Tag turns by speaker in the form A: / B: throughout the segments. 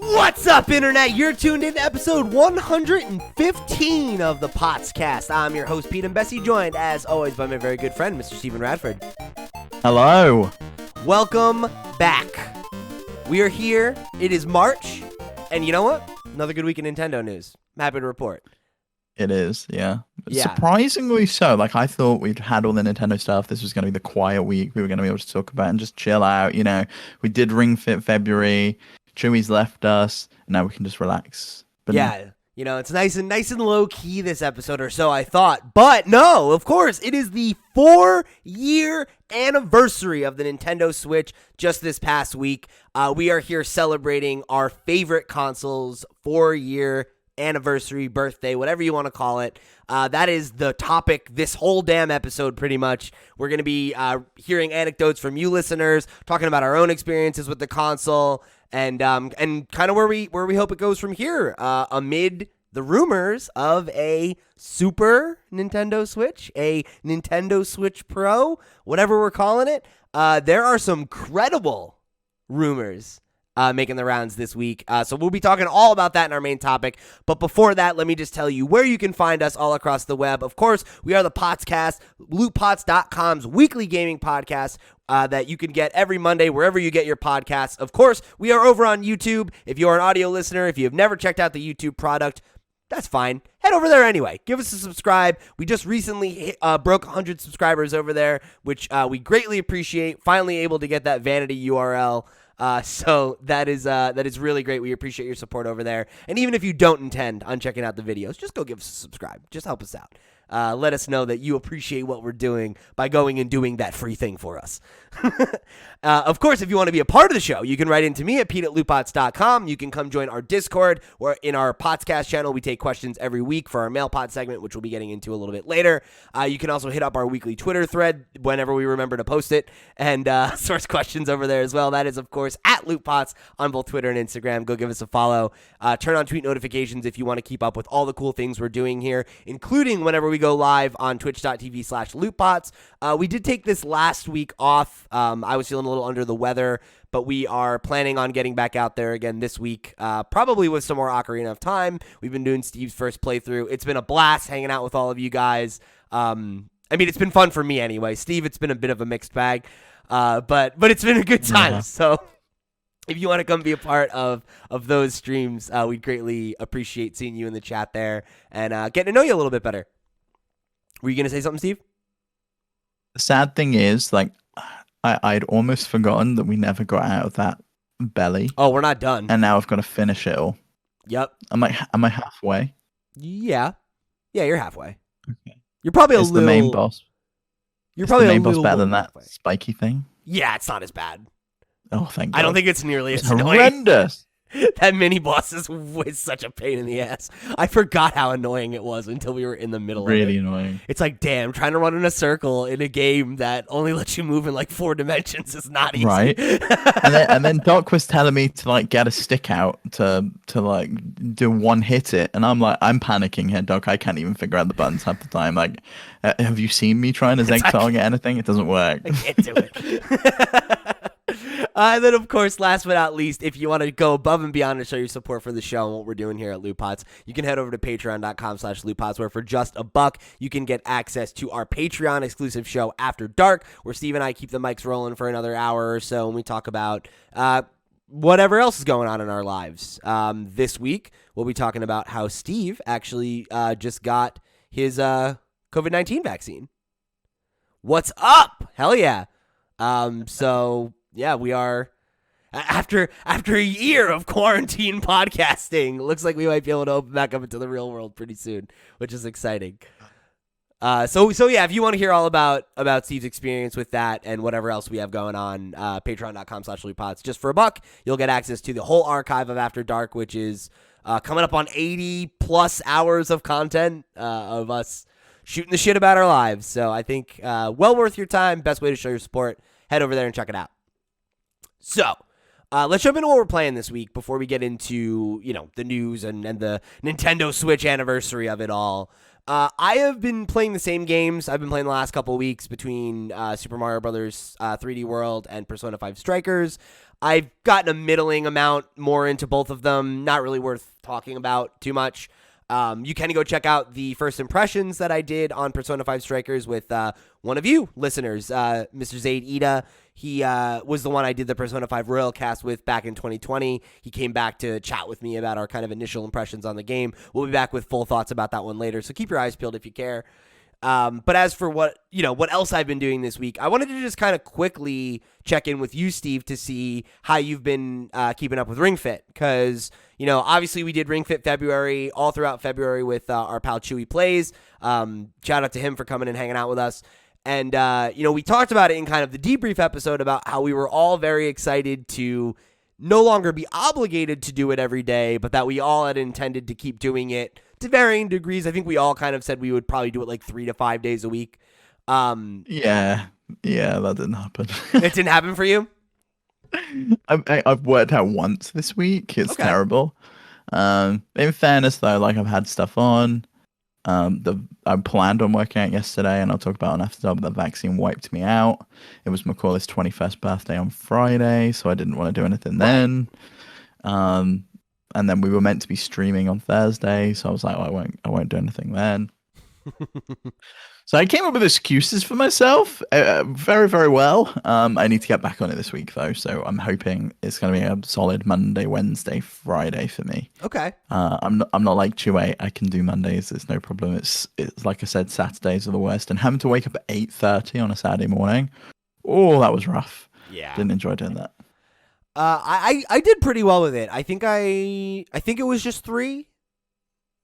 A: What's up, Internet? You're tuned in to episode 115 of the PotsCast. I'm your host, Pete and Bessie, joined, as always, by my very good friend, Mr. Stephen Radford.
B: Hello.
A: Welcome back. We are here. It is March. And you know what? Another good week in Nintendo news. I'm happy to report.
B: It is, yeah.
A: Yeah.
B: Surprisingly so. Like, I thought we'd had all the Nintendo stuff. This was going to be the quiet week. We were going to be able to talk about and just chill out. You know, we did Ring Fit February. Chewy's left us. And now we can just relax. But
A: yeah. You know, it's nice and low key this episode, or so I thought. But no, of course, it is the 4-year anniversary of the Nintendo Switch just this past week. We are here celebrating our favorite console's 4-year anniversary, birthday, whatever you want to call it. That is the topic this whole damn episode, pretty much. We're going to be hearing anecdotes from you listeners, talking about our own experiences with the console, and kind of where we hope it goes from here, amid the rumors of a Super Nintendo Switch, a Nintendo Switch Pro, whatever we're calling it. There are some credible rumors making the rounds this week. So we'll be talking all about that in our main topic. But before that, let me just tell you where you can find us all across the web. Of course, we are the PotsCast, LootPots.com's weekly gaming podcast that you can get every Monday wherever you get your podcasts. Of course, we are over on YouTube. If you are an audio listener, if you have never checked out the YouTube product, that's fine. Head over there anyway. Give us a subscribe. We just recently broke 100 subscribers over there, which we greatly appreciate. Finally able to get that vanity URL. So that is really great. We appreciate your support over there. And even if you don't intend on checking out the videos, just go give us a subscribe. Just help us out. Let us know that you appreciate what we're doing by going and doing that free thing for us. Of course, if you want to be a part of the show, you can write into me at pete@lootpots.com. You can come join our Discord, where in our PotsCast channel, we take questions every week for our mail pod segment, which we'll be getting into a little bit later. You can also hit up our weekly Twitter thread whenever we remember to post it, and source questions over there as well. That is, of course, at LootPots on both Twitter and Instagram. Go give us a follow. Turn on tweet notifications if you want to keep up with all the cool things we're doing here, including whenever we go live on twitch.tv/LootPots. We did take this last week off. I was feeling a little under the weather, but we are planning on getting back out there again this week, probably with some more Ocarina of Time. We've been doing Steve's first playthrough. It's been a blast hanging out with all of you guys. I mean, it's been fun for me anyway. Steve, it's been a bit of a mixed bag, but it's been a good time. Yeah. So if you want to come be a part of those streams, we'd greatly appreciate seeing you in the chat there and getting to know you a little bit better. Were you going to say something, Steve?
B: the sad thing is, like, I'd almost forgotten that we never got out of that belly.
A: Oh, we're not done.
B: And now I've got to finish it all.
A: Yep.
B: Am I halfway?
A: Yeah, you're halfway. Okay. You're probably a little.
B: Is the main boss?
A: You're probably
B: the main
A: a
B: boss
A: little
B: better than that
A: halfway.
B: Spiky thing?
A: Yeah, it's not as bad.
B: Oh, thank God.
A: I don't think it's nearly as
B: horrendous.
A: That mini boss is such a pain in the ass. I forgot how annoying it was until we were in the middle of it.
B: Really annoying.
A: It's like, damn, trying to run in a circle in a game that only lets you move in like 4 dimensions is not easy.
B: Right. and then Doc was telling me to like get a stick out to like do one hit it, and I'm panicking here, Doc. I can't even figure out the buttons half the time. Like, have you seen me trying to Zeg target anything? It doesn't work.
A: I can't do it. And then, of course, last but not least, if you want to go above and beyond and show your support for the show and what we're doing here at LootPots, you can head over to patreon.com/LootPots, where for just $1, you can get access to our Patreon exclusive show After Dark, where Steve and I keep the mics rolling for another hour or so, and we talk about whatever else is going on in our lives. This week, we'll be talking about how Steve actually just got his COVID-19 vaccine. What's up? Hell yeah. So... yeah, we are, after a year of quarantine podcasting, looks like we might be able to open back up into the real world pretty soon, which is exciting. So yeah, if you want to hear all about Steve's experience with that and whatever else we have going on, patreon.com/LootPots. Just for $1, you'll get access to the whole archive of After Dark, which is coming up on 80 plus hours of content of us shooting the shit about our lives. So I think well worth your time. Best way to show your support. Head over there and check it out. So, let's jump into what we're playing this week before we get into, the news and the Nintendo Switch anniversary of it all. I have been playing the same games I've been playing the last couple of weeks between Super Mario Brothers 3D World and Persona 5 Strikers. I've gotten a middling amount more into both of them. Not really worth talking about too much. You can go check out the first impressions that I did on Persona 5 Strikers with one of you listeners, Mr. Zaid Ida. He was the one I did the Persona 5 Royal cast with back in 2020. He came back to chat with me about our kind of initial impressions on the game. We'll be back with full thoughts about that one later, so keep your eyes peeled if you care. But as for what else I've been doing this week, I wanted to just kind of quickly check in with you, Steve, to see how you've been keeping up with Ring Fit. Because, obviously we did Ring Fit February, all throughout February with our pal Chewy Plays. Shout out to him for coming and hanging out with us. And, we talked about it in kind of the debrief episode about how we were all very excited to no longer be obligated to do it every day, but that we all had intended to keep doing it to varying degrees. I think we all kind of said we would probably do it like 3 to 5 days a week.
B: Yeah, that didn't happen.
A: It didn't happen for you?
B: I've worked out once this week. It's terrible. In fairness, though, like I've had stuff on. I planned on working out yesterday, and I'll talk about it after, but the vaccine wiped me out. It was Macaulay's 21st birthday on Friday, so I didn't want to do anything then. And then we were meant to be streaming on Thursday, so I was like, I won't do anything then. So I came up with excuses for myself very, very well. I need to get back on it this week, though, so I'm hoping it's going to be a solid Monday, Wednesday, Friday for me.
A: Okay.
B: I'm not like Chewy. I can do Mondays. It's no problem. It's like I said, Saturdays are the worst. And having to wake up at 8:30 on a Saturday morning, that was rough.
A: Yeah.
B: Didn't enjoy doing that.
A: I did pretty well with it. I think it was just 3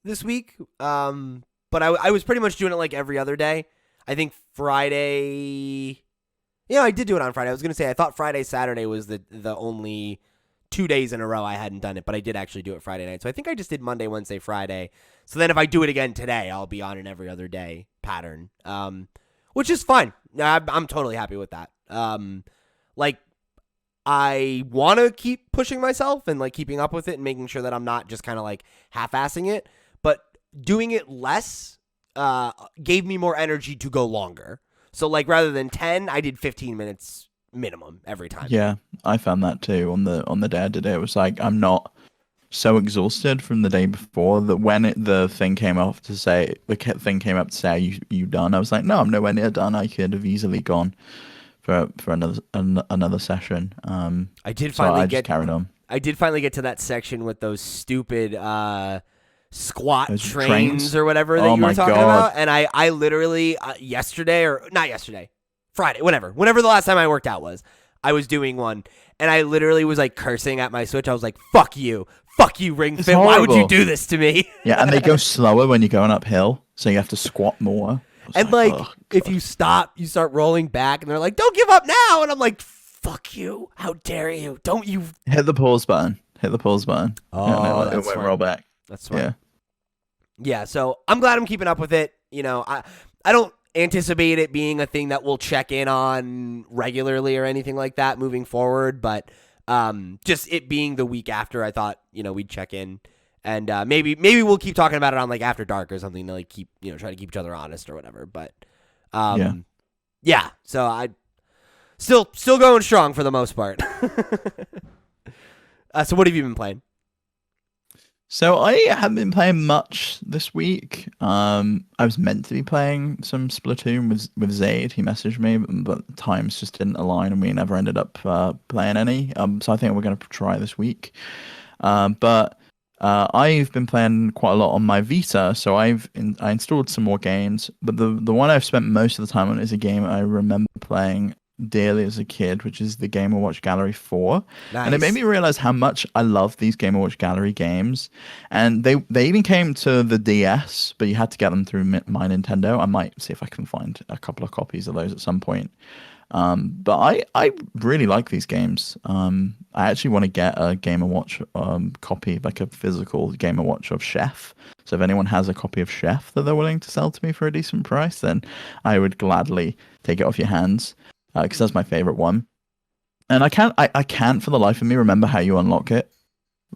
A: this week. But I was pretty much doing it like every other day. I think Friday. I did do it on Friday. I was gonna say I thought Friday, Saturday was the only 2 days in a row I hadn't done it, but I did actually do it Friday night. So I think I just did Monday, Wednesday, Friday. So then if I do it again today, I'll be on an every other day pattern, which is fine. I'm totally happy with that. I want to keep pushing myself and like keeping up with it and making sure that I'm not just kind of like half-assing it, but doing it less gave me more energy to go longer. So like rather than 10, I did 15 minutes minimum every time.
B: Yeah, I found that too on the day I did it. It was like I'm not so exhausted from the day before that when the thing came up to say you done, I was like, no, I'm nowhere near done. I could have easily gone for another session.
A: I did
B: so
A: finally
B: I just carried on.
A: I did finally get to that section with those stupid squat
B: Those
A: trains or whatever that you were talking about, and I literally Friday, whenever the last time I worked out was, I was doing one, and I literally was like cursing at my Switch. I was like, fuck you, Ring Fit, why would you do this to me?
B: Yeah, and they go slower when you're going uphill, so you have to squat more.
A: And if you stop, you start rolling back, and they're like, don't give up now, and I'm like, fuck you, how dare you, don't you
B: hit the pause button.
A: Oh,
B: it won't roll back.
A: That's smart. Yeah, so I'm glad I'm keeping up with it. I don't anticipate it being a thing that we'll check in on regularly or anything like that moving forward, but just it being the week after, I thought, we'd check in, and maybe we'll keep talking about it on like After Dark or something to like keep, try to keep each other honest or whatever, but yeah, so I still going strong for the most part. So what have you been playing?
B: So I haven't been playing much this week. I was meant to be playing some Splatoon with Zaid. He messaged me, but the times just didn't align, and we never ended up playing any. So I think we're going to try this week. But I've been playing quite a lot on my Vita, so I installed some more games. But the one I've spent most of the time on is a game I remember playing dearly as a kid, which is the Game & Watch Gallery 4.
A: Nice.
B: And it made me realize how much I love these Game & Watch Gallery games. And they even came to the DS, but you had to get them through my Nintendo. I might see if I can find a couple of copies of those at some point. But I really like these games. I actually want to get a Game & Watch copy, like a physical Game & Watch of Chef. So if anyone has a copy of Chef that they're willing to sell to me for a decent price, then I would gladly take it off your hands. Because that's my favorite one, and I can't for the life of me remember how you unlock it.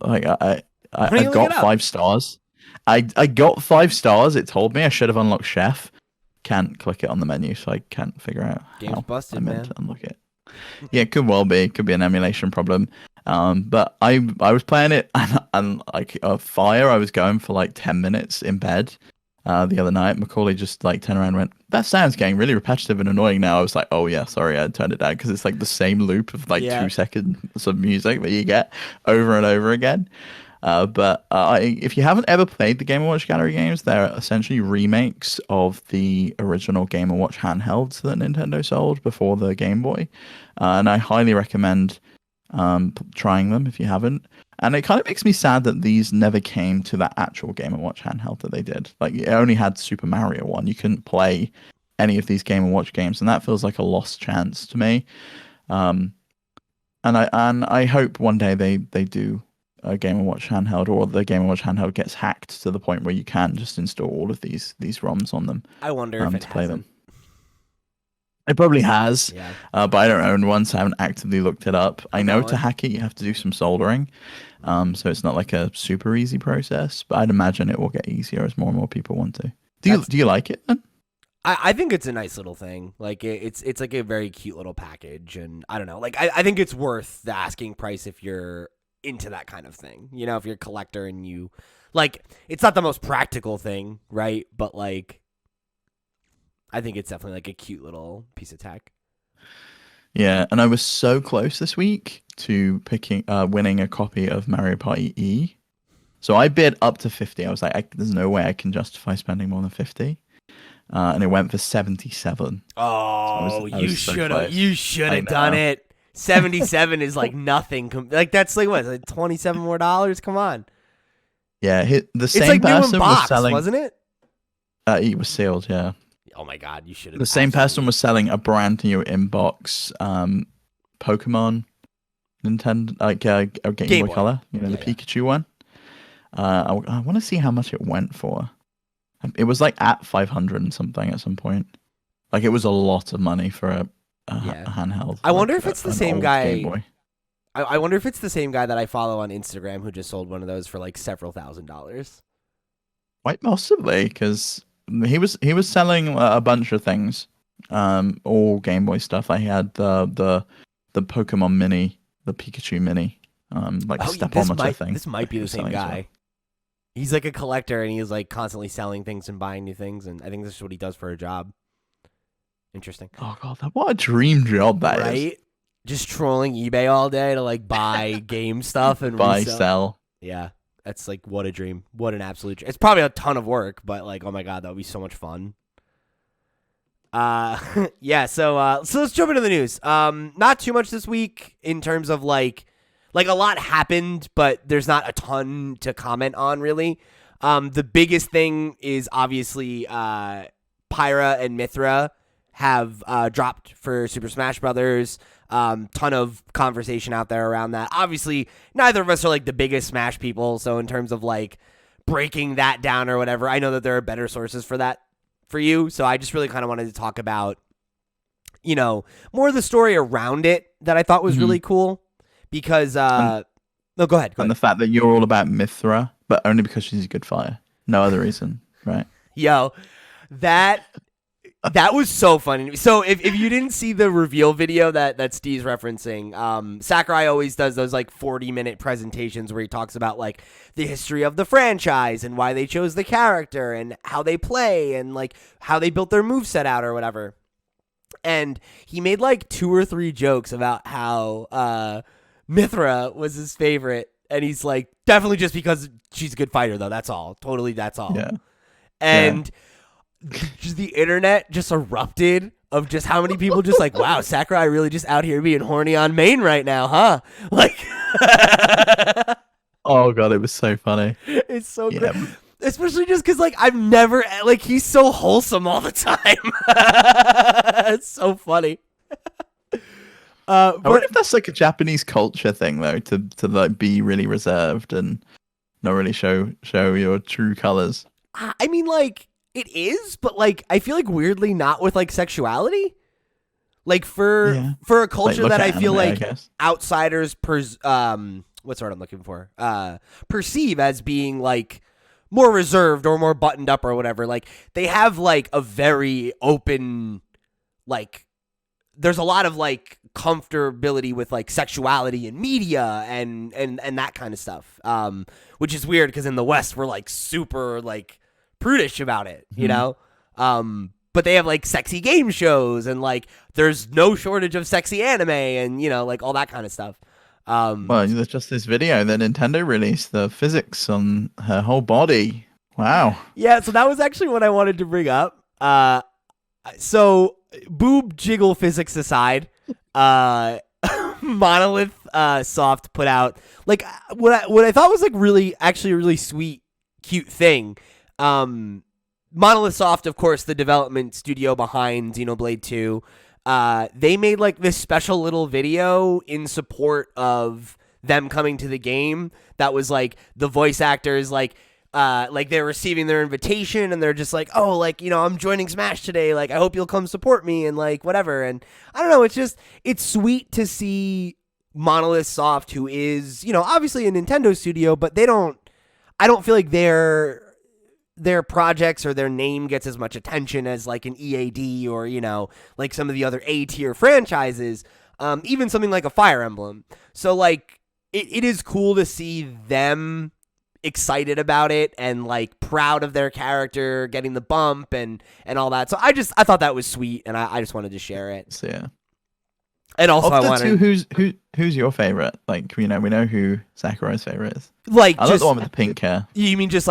B: Like I got 5 stars, I got 5 stars. It told me I should have unlocked Chef. Can't click it on the menu, so I can't figure out
A: Game's
B: how
A: busted,
B: I meant
A: man.
B: to unlock it. Yeah, it could well be. It could be an emulation problem. But I was playing it and like Fire. I was going for like 10 minutes in bed the other night. Macaulay just like turned around and went, "That sound's getting really repetitive and annoying now." I was like, "Oh yeah, sorry, I turned it down," because it's like the same loop of like
A: Yeah.
B: 2 seconds of music that you get over and over again. If you haven't ever played the Game & Watch Gallery games, they're essentially remakes of the original Game & Watch handhelds that Nintendo sold before the Game Boy. And I highly recommend trying them if you haven't. And it kind of makes me sad that these never came to that actual Game & Watch handheld that they did. Like, it only had Super Mario 1. You couldn't play any of these Game & Watch games, and that feels like a lost chance to me. And I hope one day they do a Game & Watch handheld, or the Game & Watch handheld gets hacked to the point where you can just install all of these ROMs on them.
A: I wonder if it
B: to play
A: hasn't.
B: them. It probably has,
A: Yeah.
B: but I don't own one, so I haven't actively looked it up. I know
A: going.
B: to hack it, you have to do some soldering, so it's not like a super easy process. But I'd imagine it will get easier as more and more people want to. Do you like it then?
A: I think it's a nice little thing. Like it's like a very cute little package, and I don't know. Like I think it's worth the asking price if you're into that kind of thing. You know, if you're a collector and you like, it's not the most practical thing, right? But like, I think it's definitely like a cute little piece of tech.
B: Yeah, and I was so close this week to winning a copy of Mario Party E. So I bid up to 50. I was like, there's no way I can justify spending more than 50. And it went for 77.
A: Oh,
B: so
A: you should have done it. 77 is like nothing. Like that's like what? Like $27 more? Come on.
B: Yeah, the same
A: it's like
B: person
A: new in box,
B: was selling.
A: Wasn't it?
B: It was sealed. Yeah.
A: Oh my God, you should have.
B: The same person was selling a brand new inbox Pokemon Nintendo, like Game Boy Color. You know, the Pikachu one. I want to see how much it went for. It was like at 500 and something at some point. Like it was a lot of money for a handheld.
A: I wonder if it's the same guy.
B: Game Boy.
A: I wonder if it's the same guy that I follow on Instagram who just sold one of those for like several $1,000s.
B: Quite possibly, because he was selling a bunch of things, all Game Boy stuff. I had the Pokemon Mini, the Pikachu Mini, like stepometer thing.
A: This might be the same guy. Well. He's like a collector, and he's like constantly selling things and buying new things, and I think this is what he does for a job. Interesting.
B: Oh God, what a dream job that is!
A: Right? Just trolling eBay all day to like buy game stuff and
B: buy,
A: resell.
B: Sell.
A: Yeah, that's like what a dream. What an absolute dream. It's probably a ton of work, but like, oh my God, that would be so much fun. Yeah. So let's jump into the news. Not too much this week in terms of like a lot happened, but there's not a ton to comment on really. The biggest thing is obviously Pyra and Mythra have dropped for Super Smash Brothers. Ton of conversation out there around that. Obviously, neither of us are like the biggest Smash people, so in terms of like breaking that down or whatever, I know that there are better sources for that for you. So I just really kind of wanted to talk about, you know, more of the story around it that I thought was really cool. Because no, go ahead.
B: And the fact that you're all about Mythra, but only because she's a good fighter. No other reason, right?
A: Yo, that was so funny. So if you didn't see the reveal video that Steve's referencing, Sakurai always does those like 40-minute presentations where he talks about like the history of the franchise and why they chose the character and how they play and like how they built their moveset out or whatever. And he made like 2 or 3 jokes about how Mythra was his favorite, and he's like, definitely just because she's a good fighter, though. That's all. Totally, that's all.
B: Yeah.
A: And just the internet just erupted of just how many people just like, wow, Sakurai really just out here being horny on main right now, huh? Like,
B: oh God, it was so funny.
A: It's so great. Especially just because, like, I've never, like, he's so wholesome all the time. It's so funny.
B: I wonder if that's like a Japanese culture thing though, to like be really reserved and not really show your true colors.
A: I mean, like it is, but like I feel like weirdly not with like sexuality. Like for a culture
B: like,
A: that I
B: anime,
A: feel like
B: outsiders
A: what's the word I'm looking for? Perceive as being like more reserved or more buttoned up or whatever. Like they have like a very open, like there's a lot of like comfortability with like sexuality in media and that kind of stuff. Which is weird because in the West we're like super like prudish about it, you know? But they have like sexy game shows and like there's no shortage of sexy anime and you know like all that kind of stuff.
B: Well, there's just this video that Nintendo released, the physics on her whole body. Wow.
A: Yeah, so that was actually what I wanted to bring up. So boob jiggle physics aside, Monolith Soft put out like what I thought was like really actually a really sweet, cute thing. Monolith Soft, of course, the development studio behind Xenoblade 2. They made like this special little video in support of them coming to the game that was like the voice actors like they're receiving their invitation and they're just like, oh, like, you know, I'm joining Smash today. Like, I hope you'll come support me and like whatever. And I don't know. It's sweet to see Monolith Soft, who is, you know, obviously a Nintendo studio, but I don't feel like their projects or their name gets as much attention as like an EAD or, you know, like some of the other A-tier franchises, even something like a Fire Emblem. So like it is cool to see them excited about it and like proud of their character getting the bump and all that. So I thought that was sweet and I just wanted to share it.
B: So, yeah.
A: And also
B: of the two, who's your favorite? Like, you know, we know who Sakurai's favorite is.
A: Like,
B: I like the one with the pink hair.
A: You mean just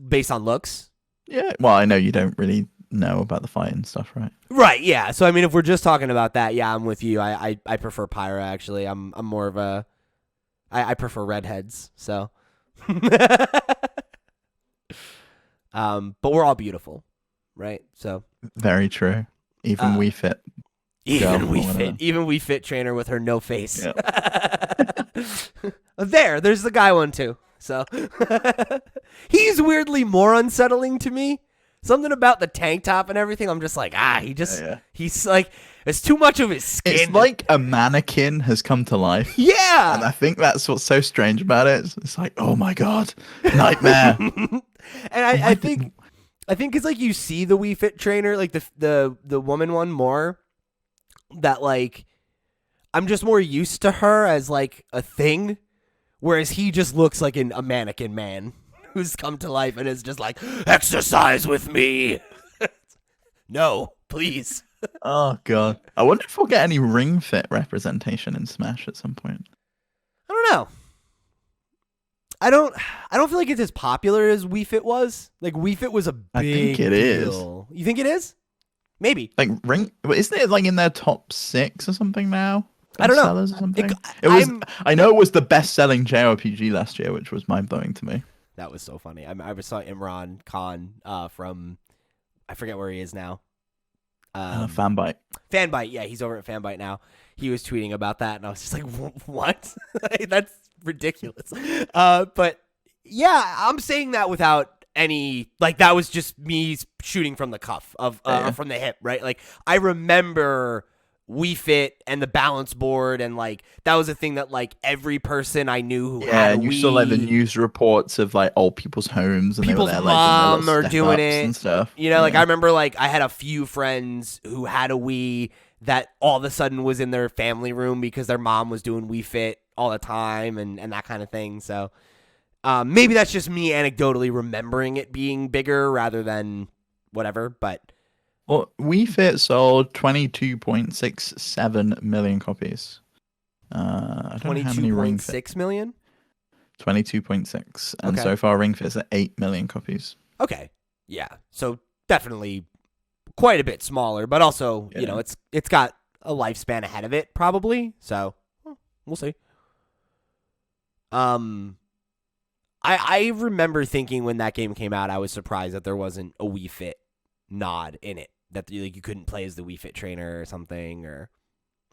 A: based on looks?
B: Yeah. Well, I know you don't really know about the fight and stuff, right?
A: Right. Yeah. So I mean, if we're just talking about that, yeah, I'm with you. I prefer Pyra actually. I'm more of a I prefer redheads. So. But we're all beautiful, right? So.
B: Very true. Even we fit.
A: Even we fit trainer with her no face.
B: Yep.
A: There's the guy one too. So he's weirdly more unsettling to me. Something about the tank top and everything. I'm just like, he's like, it's too much of his skin.
B: It's like a mannequin has come to life.
A: Yeah.
B: And I think that's what's so strange about it. It's like, oh my God, nightmare.
A: And I think it's like you see the Wii Fit trainer, like the woman one more. That like I'm just more used to her as like a thing, whereas he just looks like a mannequin man who's come to life and is just like, exercise with me. No, please.
B: Oh God, I wonder if we'll get any Ring Fit representation in Smash at some point.
A: I don't know. I don't feel like it's as popular as Wii Fit was. Like Wii Fit was a big
B: I think it
A: deal. You think it is? Maybe.
B: Like Ring, isn't it like in their top 6 or something now?
A: I don't know.
B: Or something? It was. I know it was the best-selling JRPG last year, which was mind-blowing to me.
A: That was so funny. I saw Imran Khan from, I forget where he is now.
B: Fanbyte.
A: Fanbyte, yeah, he's over at Fanbyte now. He was tweeting about that, and I was just like, what? That's ridiculous. But yeah, I'm saying that without any, like, that was just me shooting from the cuff of from the hip, right? Like, I remember Wii Fit and the balance board, and like that was a thing that like every person I knew who had a
B: and you
A: Wii,
B: saw like the news reports of like old people's homes and
A: people's
B: they were there,
A: mom
B: like,
A: are doing it
B: and stuff.
A: You know, like I remember like I had a few friends who had a Wii that all of a sudden was in their family room because their mom was doing Wii Fit all the time and that kind of thing. So maybe that's just me anecdotally remembering it being bigger rather than whatever, but.
B: Well, Wii Fit sold 22.67 million copies. I don't know how many Ring Fit.
A: 22.6 million?
B: 22.6. And
A: okay.
B: so far Ring Fit's at 8 million copies.
A: Okay. Yeah. So definitely quite a bit smaller, but also, you know, it's got a lifespan ahead of it probably. So we'll see. I remember thinking when that game came out, I was surprised that there wasn't a Wii Fit nod in it. That like you couldn't play as the Wii Fit trainer or something or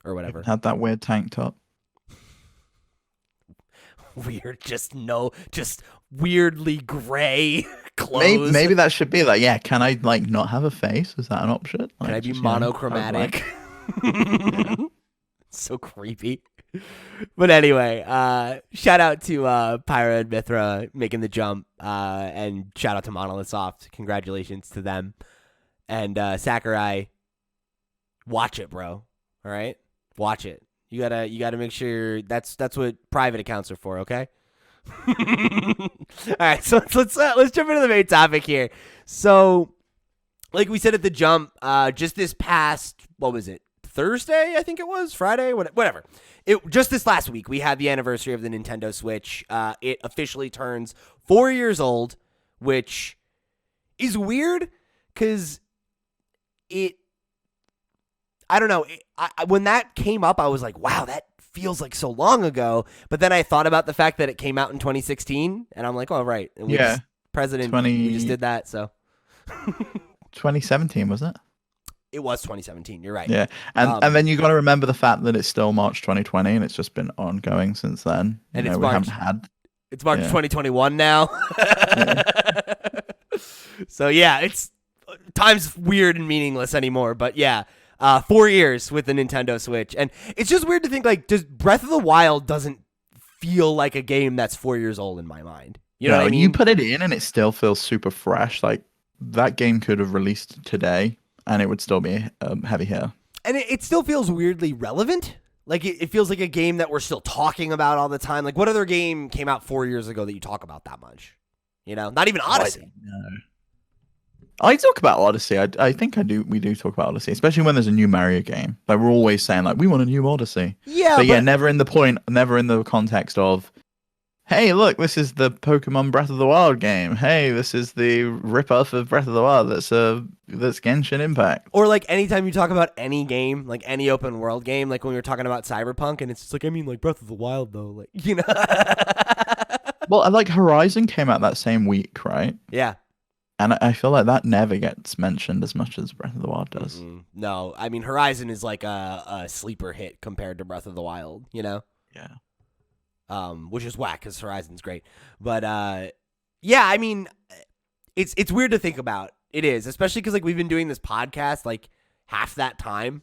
A: whatever.
B: It had that weird tank top.
A: Weird, just weirdly gray clothes.
B: Maybe that should be like, yeah, can I like not have a face? Is that an option? Like,
A: can I be
B: just,
A: monochromatic?
B: Yeah.
A: So creepy. But anyway, shout out to Pyra and Mythra making the jump, and shout out to Monolith Soft. Congratulations to them. And Sakurai, watch it, bro. All right, watch it. You gotta make sure that's what private accounts are for. Okay. All right, so let's jump into the main topic here. So, like we said at the jump, just this past, what was it? Thursday, I think it was Friday, whatever. Just this last week, we had the anniversary of the Nintendo Switch. It officially turns 4 years old, which is weird because I don't know. When that came up, I was like, wow, that feels like so long ago. But then I thought about the fact that it came out in 2016, and I'm like, oh, right. And we just did that, so.
B: 2017, wasn't it?
A: It was 2017. You're right.
B: Yeah, and then you got to remember the fact that it's still March 2020, and it's just been ongoing since then.
A: And
B: it's
A: March. It's March 2021 now. Yeah. So yeah, it's time's weird and meaningless anymore. But yeah, 4 years with the Nintendo Switch, and it's just weird to think like, just Breath of the Wild doesn't feel like a game that's 4 years old in my mind. You know what I mean?
B: You put it in, and it still feels super fresh. Like that game could have released today, and it would still be heavy here. And
A: it still feels weirdly relevant. Like, it feels like a game that we're still talking about all the time. Like, what other game came out 4 years ago that you talk about that much? You know, not even Odyssey.
B: I talk about Odyssey. I think we do talk about Odyssey, especially when there's a new Mario game. Like, we're always saying, like, we want a new Odyssey.
A: Yeah,
B: but never in the context of, hey, look, this is the Pokemon Breath of the Wild game. Hey, this is the rip-off of Breath of the Wild that's Genshin Impact.
A: Or, like, anytime you talk about any game, like any open world game, like when we were talking about Cyberpunk, and it's just like, I mean, like, Breath of the Wild, though. Like, you know?
B: Well, like, Horizon came out that same week, right?
A: Yeah.
B: And I feel like that never gets mentioned as much as Breath of the Wild does.
A: Mm-hmm. No, I mean, Horizon is like a sleeper hit compared to Breath of the Wild, you know?
B: Yeah.
A: Which is whack because Horizon's great. But yeah, I mean, it's weird to think about. It is, especially because like we've been doing this podcast like half that time,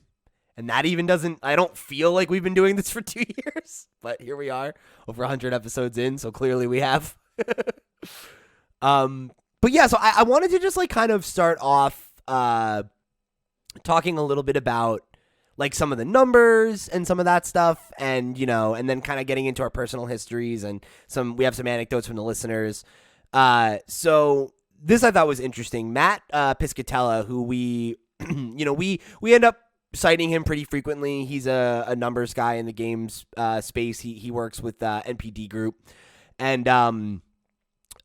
A: and that even doesn't. I don't feel like we've been doing this for 2 years, but here we are, over 100 episodes in, so clearly we have. But yeah, so I wanted to just like kind of start off talking a little bit about like some of the numbers and some of that stuff, and you know, and then kind of getting into our personal histories and we have some anecdotes from the listeners. So this I thought was interesting. Matt Piscatella, who we end up citing him pretty frequently. He's a numbers guy in the games space. He works with NPD Group, and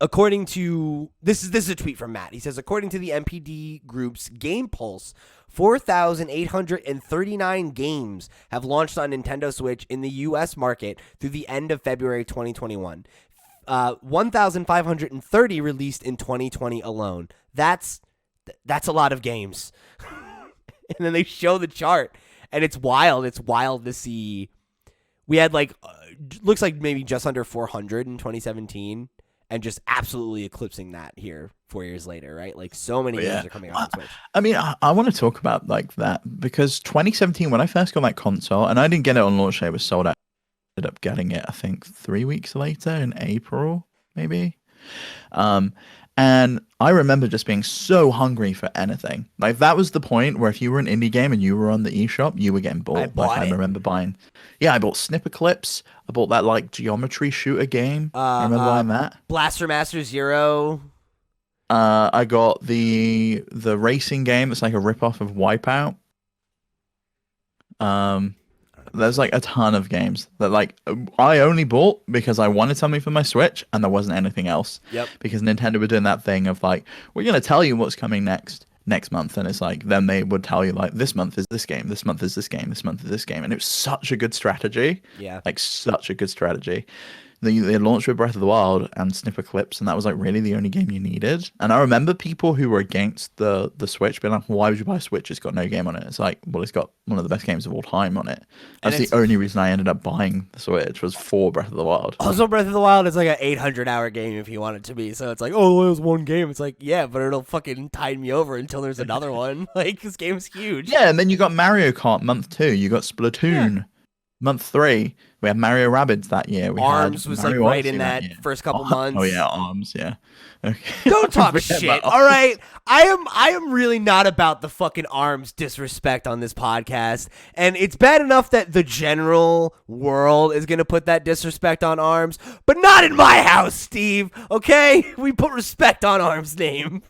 A: according to this is a tweet from Matt. He says, according to the NPD Group's Game Pulse, 4,839 games have launched on Nintendo Switch in the U.S. market through the end of February 2021. 1,530 released in 2020 alone. That's a lot of games. And then they show the chart, and it's wild. It's wild to see. We had like looks like maybe just under 400 in 2017. And just absolutely eclipsing that here 4 years later, right? Like so many games are coming out on Switch.
B: I mean, I want to talk about like that because 2017, when I first got that console, and I didn't get it on launch day, it was sold out. I ended up getting it, I think, 3 weeks later in April, maybe. And I remember just being so hungry for anything. Like that was the point where if you were an indie game and you were on the eShop, you were getting bought. I remember buying. Yeah, I bought Snipper Clips. I bought that like geometry shooter game. I remember buying that.
A: Blaster Master Zero.
B: I got the racing game that's like a ripoff of Wipeout. There's like a ton of games that like I only bought because I wanted something for my Switch and there wasn't anything else.
A: Yep.
B: Because Nintendo were doing that thing of like, we're gonna tell you what's coming next month, and it's like then they would tell you like this month is this game, this month is this game, this month is this game, and it was such a good strategy.
A: Yeah.
B: Like such a good strategy. They launched with Breath of the Wild and Snipper Clips, and that was like really the only game you needed. And I remember people who were against the Switch being like, why would you buy a Switch? It's got no game on it. It's like, well, it's got one of the best games of all time on it. That's the only reason I ended up buying the Switch was for Breath of the Wild.
A: Also, Breath of the Wild is like an 800-hour game if you want it to be. So it's like, oh, it was one game. It's like, yeah, but it'll fucking tide me over until there's another one. Like, this game's huge.
B: Yeah, and then you got Mario Kart month 2. You got Splatoon. Month 3, we had Mario Rabbids that year. We had
A: Arms was like
B: Mario
A: right in
B: Odyssey that
A: that
B: year.
A: first couple
B: Oh
A: months.
B: yeah, Arms. Yeah. Okay.
A: Don't
B: I
A: talk
B: forget about
A: shit. All
B: Arms.
A: right. I am really not about the fucking arms disrespect on this podcast. And it's bad enough that the general world is going to put that disrespect on arms, but not in my house, Steve. Okay? We put respect on arms name.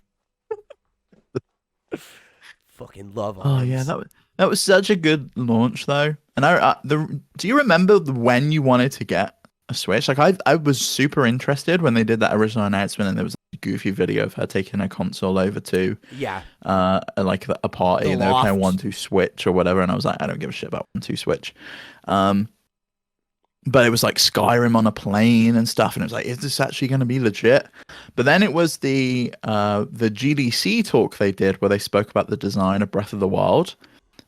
A: Fucking love
B: Oh yeah,
A: arms.
B: that was such a good launch though. And do you remember when you wanted to get a Switch? Like I was super interested when they did that original announcement, and there was a goofy video of her taking a console over to
A: Yeah.
B: like a party,
A: The
B: and they were playing
A: loft.
B: 1-2 Switch or whatever, and I was like, I don't give a shit about 1-2 Switch. Um, but it was like Skyrim on a plane and stuff, and it was like, is this actually going to be legit? But then it was the GDC talk they did where they spoke about the design of Breath of the Wild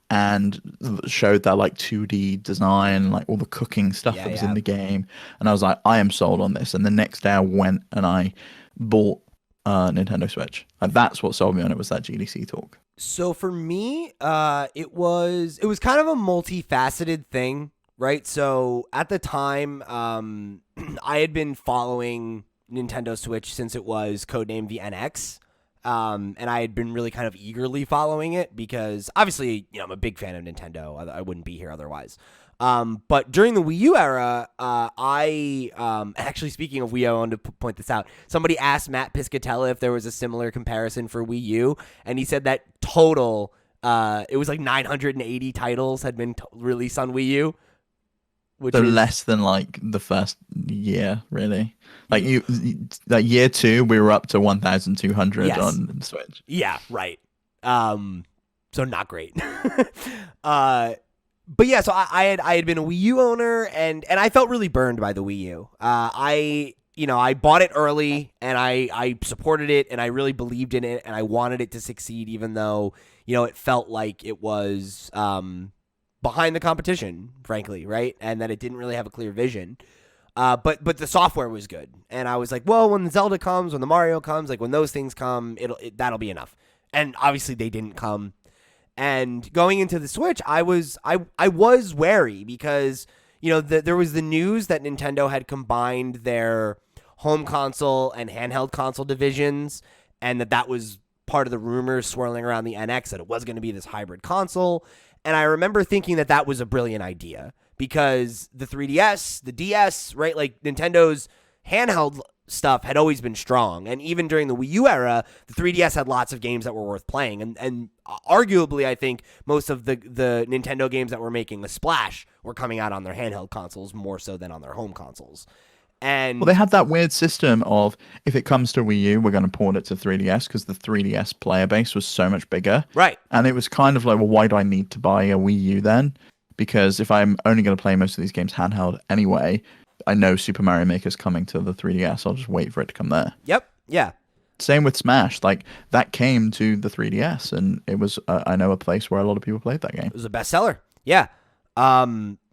B: and showed that like 2D design, like all the cooking stuff
A: Yeah,
B: that was
A: yeah.
B: in the game, and I was like, I am sold on this. And the next day I went and I bought Nintendo Switch. Like that's what sold me on it, was that GDC talk.
A: So for me, it was kind of a multifaceted thing, right? So at the time, I had been following Nintendo Switch since it was codenamed the NX, and I had been really kind of eagerly following it because obviously, I'm a big fan of Nintendo. I wouldn't be here otherwise. But during the Wii U era, I actually, speaking of Wii U, I wanted to point this out. Somebody asked Matt Piscatella if there was a similar comparison for Wii U, and he said that total, it was like 980 titles had been released on Wii U, which
B: So
A: is
B: less than like the first year, really. Like like year 2, we were up to 1,200
A: yes,
B: on Switch.
A: yeah, right. So not great. But yeah, so I had been a Wii U owner, and I felt really burned by the Wii U. I bought it early, and I supported it, and I really believed in it, and I wanted it to succeed, even though it felt like it was behind the competition, frankly, right, and that it didn't really have a clear vision. But the software was good, and I was like, well, when the Zelda comes, when the Mario comes, like when those things come, that'll be enough. And obviously they didn't come. And going into the Switch, I was wary because there was the news that Nintendo had combined their home console and handheld console divisions, and that was part of the rumors swirling around the NX that it was going to be this hybrid console. And I remember thinking that was a brilliant idea because the 3DS, the DS, right, like Nintendo's handheld stuff had always been strong. And even during the Wii U era, the 3DS had lots of games that were worth playing. And arguably, I think most of the Nintendo games that were making a splash were coming out on their handheld consoles more so than on their home consoles. And
B: Well, they had that weird system of, if it comes to Wii U, we're going to port it to 3DS because the 3DS player base was so much bigger.
A: right.
B: And it was kind of like, well, why do I need to buy a Wii U then? Because if I'm only going to play most of these games handheld anyway, I know Super Mario Maker's coming to the 3DS. I'll just wait for it to come there.
A: Yep. Yeah.
B: Same with Smash. Like, that came to the 3DS, and it was, I know, a place where a lot of people played that game.
A: It was a bestseller. Yeah.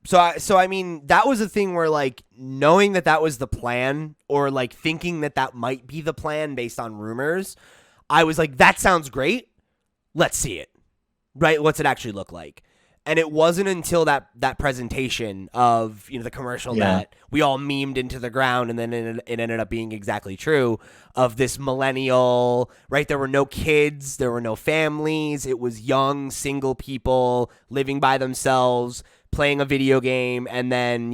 A: So I mean, that was a thing where, like, knowing that was the plan, or like thinking that might be the plan based on rumors, I was like, that sounds great. Let's see it. Right? What's it actually look like? And it wasn't until that presentation of the commercial that we all memed into the ground, and then it ended up being exactly true, of this millennial, right? There were no kids, there were no families. It was young single people living by themselves, playing a video game, and then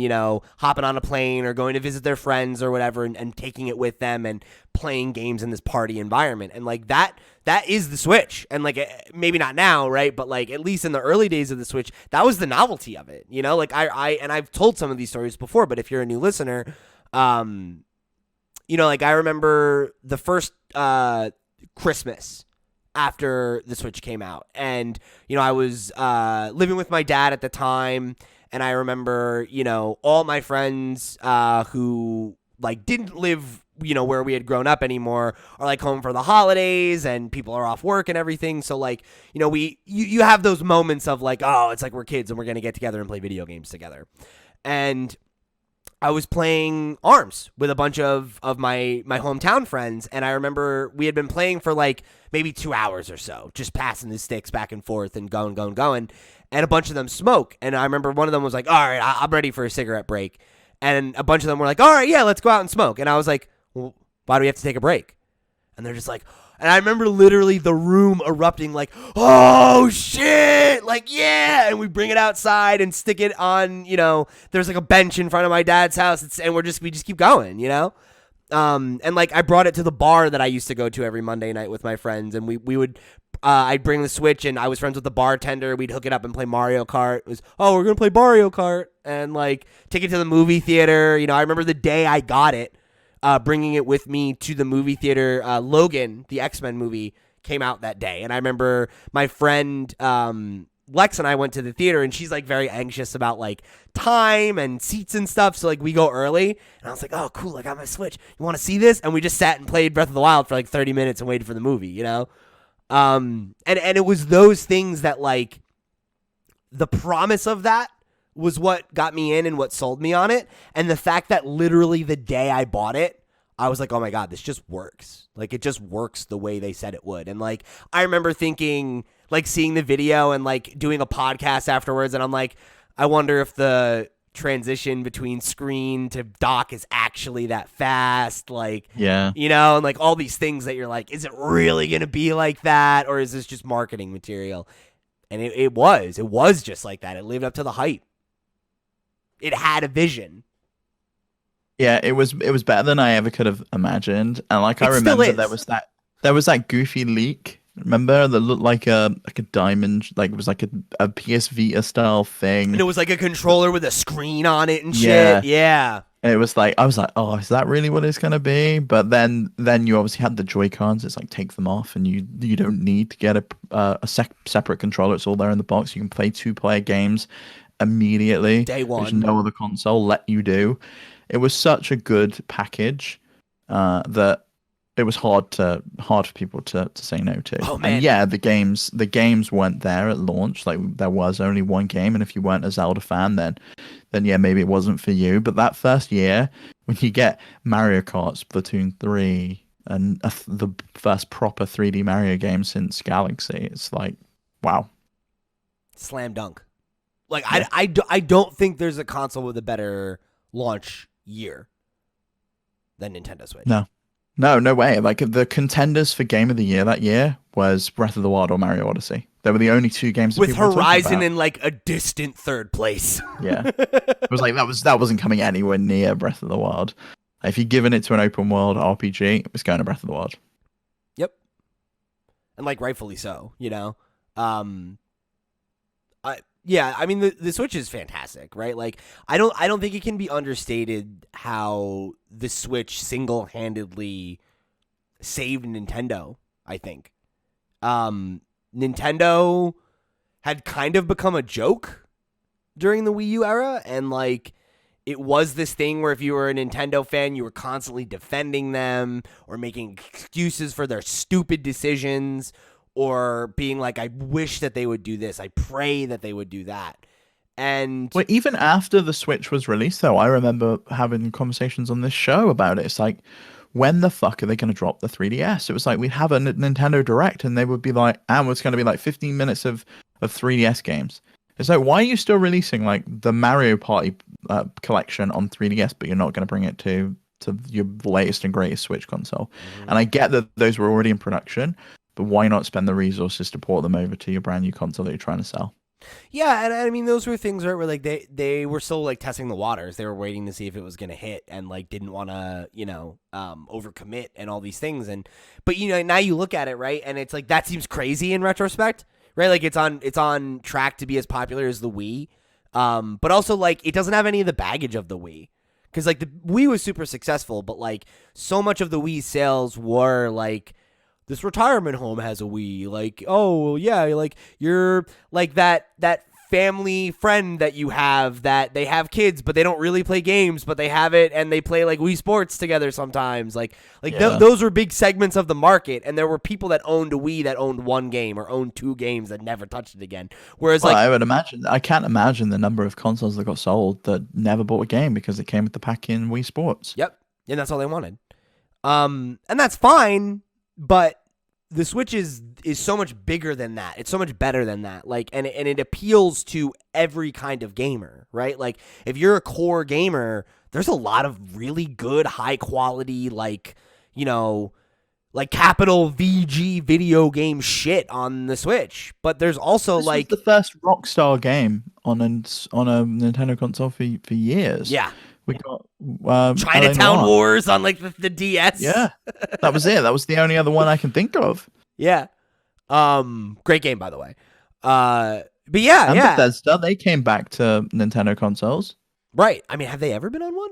A: hopping on a plane or going to visit their friends or whatever, and taking it with them and playing games in this party environment. And like that is the Switch. And like, maybe not now, right, but like at least in the early days of the Switch, that was the novelty of it. Like I've told some of these stories before, but if you're a new listener, like I remember the first Christmas after the Switch came out, and I was living with my dad at the time, and I remember all my friends who like didn't live where we had grown up anymore are like home for the holidays, and people are off work and everything. So like you have those moments of like, oh, it's like we're kids and we're gonna get together and play video games together. And I was playing ARMS with a bunch of my hometown friends, and I remember we had been playing for like maybe 2 hours or so, just passing the sticks back and forth and going, and a bunch of them smoke. And I remember one of them was like, all right, I'm ready for a cigarette break. And a bunch of them were like, all right, yeah, let's go out and smoke. And I was like, well, why do we have to take a break? And they're just like, and I remember literally the room erupting like, oh shit, like, yeah. And we bring it outside and stick it on, there's like a bench in front of my dad's house, and we just keep going, and like I brought it to the bar that I used to go to every Monday night with my friends, and we would, I'd bring the Switch, and I was friends with the bartender. We'd hook it up and play Mario Kart. It was, oh, we're going to play Mario Kart, and like take it to the movie theater. I remember the day I got it. Bringing it with me to the movie theater. Logan, the X-Men movie, came out that day. And I remember my friend Lex and I went to the theater, and she's like very anxious about like time and seats and stuff. So like we go early, and I was like, oh, cool, I got my Switch. You want to see this? And we just sat and played Breath of the Wild for like 30 minutes and waited for the movie, And it was those things that like the promise of that was what got me in and what sold me on it. And the fact that literally the day I bought it, I was like, oh my God, this just works. Like, it just works the way they said it would. And like, I remember thinking, like seeing the video and like doing a podcast afterwards. And I'm like, I wonder if the transition between screen to dock is actually that fast. Like,
B: yeah,
A: and like all these things that you're like, is it really going to be like that? Or is this just marketing material? And it was just like that. It lived up to the hype. It had a vision.
B: Yeah, it was better than I ever could have imagined. And like I remember there was that goofy leak. Remember that looked like a diamond, like it was like a PS Vita style thing.
A: And it was like a controller with a screen on it and shit. Yeah.
B: And it was like I was like, oh, is that really what it's gonna be? But then you obviously had the Joy-Cons. It's like take them off, and you don't need to get a separate controller. It's all there in the box. You can play 2-player games immediately.
A: Day one.
B: Which no other console let you do. It was such a good package that it was hard for people to say no to.
A: Oh, man.
B: And yeah, the games weren't there at launch. Like there was only one game, and if you weren't a Zelda fan, then yeah, maybe it wasn't for you. But that first year, when you get Mario Kart, Splatoon 3, and the first proper 3D Mario game since Galaxy, it's like, wow.
A: Slam dunk. Like,
B: Yeah.
A: I don't think there's a console with a better launch year than Nintendo Switch.
B: No way. Like the contenders for Game of the Year that year was Breath of the Wild or Mario Odyssey. They were the only two games that
A: with
B: people were talking
A: Horizon
B: about.
A: in like a distant third place.
B: Yeah, it was like that wasn't coming anywhere near Breath of the Wild. If you'd given it to an open world RPG, it was going to Breath of the Wild.
A: Yep, and like rightfully so. I mean, the Switch is fantastic, right? Like, I don't think it can be understated how the Switch single-handedly saved Nintendo, I think. Nintendo had kind of become a joke during the Wii U era, and like it was this thing where if you were a Nintendo fan, you were constantly defending them or making excuses for their stupid decisions, or being like, I wish that they would do this. I pray that they would do that. And
B: well, even after the Switch was released, though, I remember having conversations on this show about it. It's like, when the fuck are they going to drop the 3DS? It was like, we'd have a Nintendo Direct, and they would be like, and it's going to be like 15 minutes of 3DS games. It's like, why are you still releasing like the Mario Party collection on 3DS, but you're not going to bring it to your latest and greatest Switch console? And I get that those were already in production, but why not spend the resources to port them over to your brand new console that you're trying to sell?
A: yeah, and I mean, those were things where like they were still like testing the waters. They were waiting to see if it was going to hit, and like didn't want to overcommit and all these things. And but now you look at it, right, and it's like that seems crazy in retrospect, right? Like it's on track to be as popular as the Wii, but also like it doesn't have any of the baggage of the Wii. Because like the Wii was super successful, but like so much of the Wii sales were like, this retirement home has a Wii. Like, oh yeah, like you're like that family friend that you have that they have kids, but they don't really play games, but they have it and they play like Wii Sports together sometimes. Those were big segments of the market, and there were people that owned a Wii that owned one game or owned two games that never touched it again. Whereas
B: I can't imagine the number of consoles that got sold that never bought a game because it came with the pack-in Wii Sports.
A: Yep, and that's all they wanted. And that's fine, but the Switch is so much bigger than that. It's so much better than that. And it appeals to every kind of gamer, right? Like, if you're a core gamer, there's a lot of really good, high quality, capital VG video game shit on the Switch. But there's also
B: this was the first Rockstar game on a Nintendo console for years.
A: Yeah.
B: We got
A: Chinatown Wars on the DS.
B: Yeah, that was it. That was the only other one I can think of.
A: Yeah. Great game, by the way. But yeah,
B: and Bethesda, they came back to Nintendo consoles.
A: Right. I mean, have they ever been on one?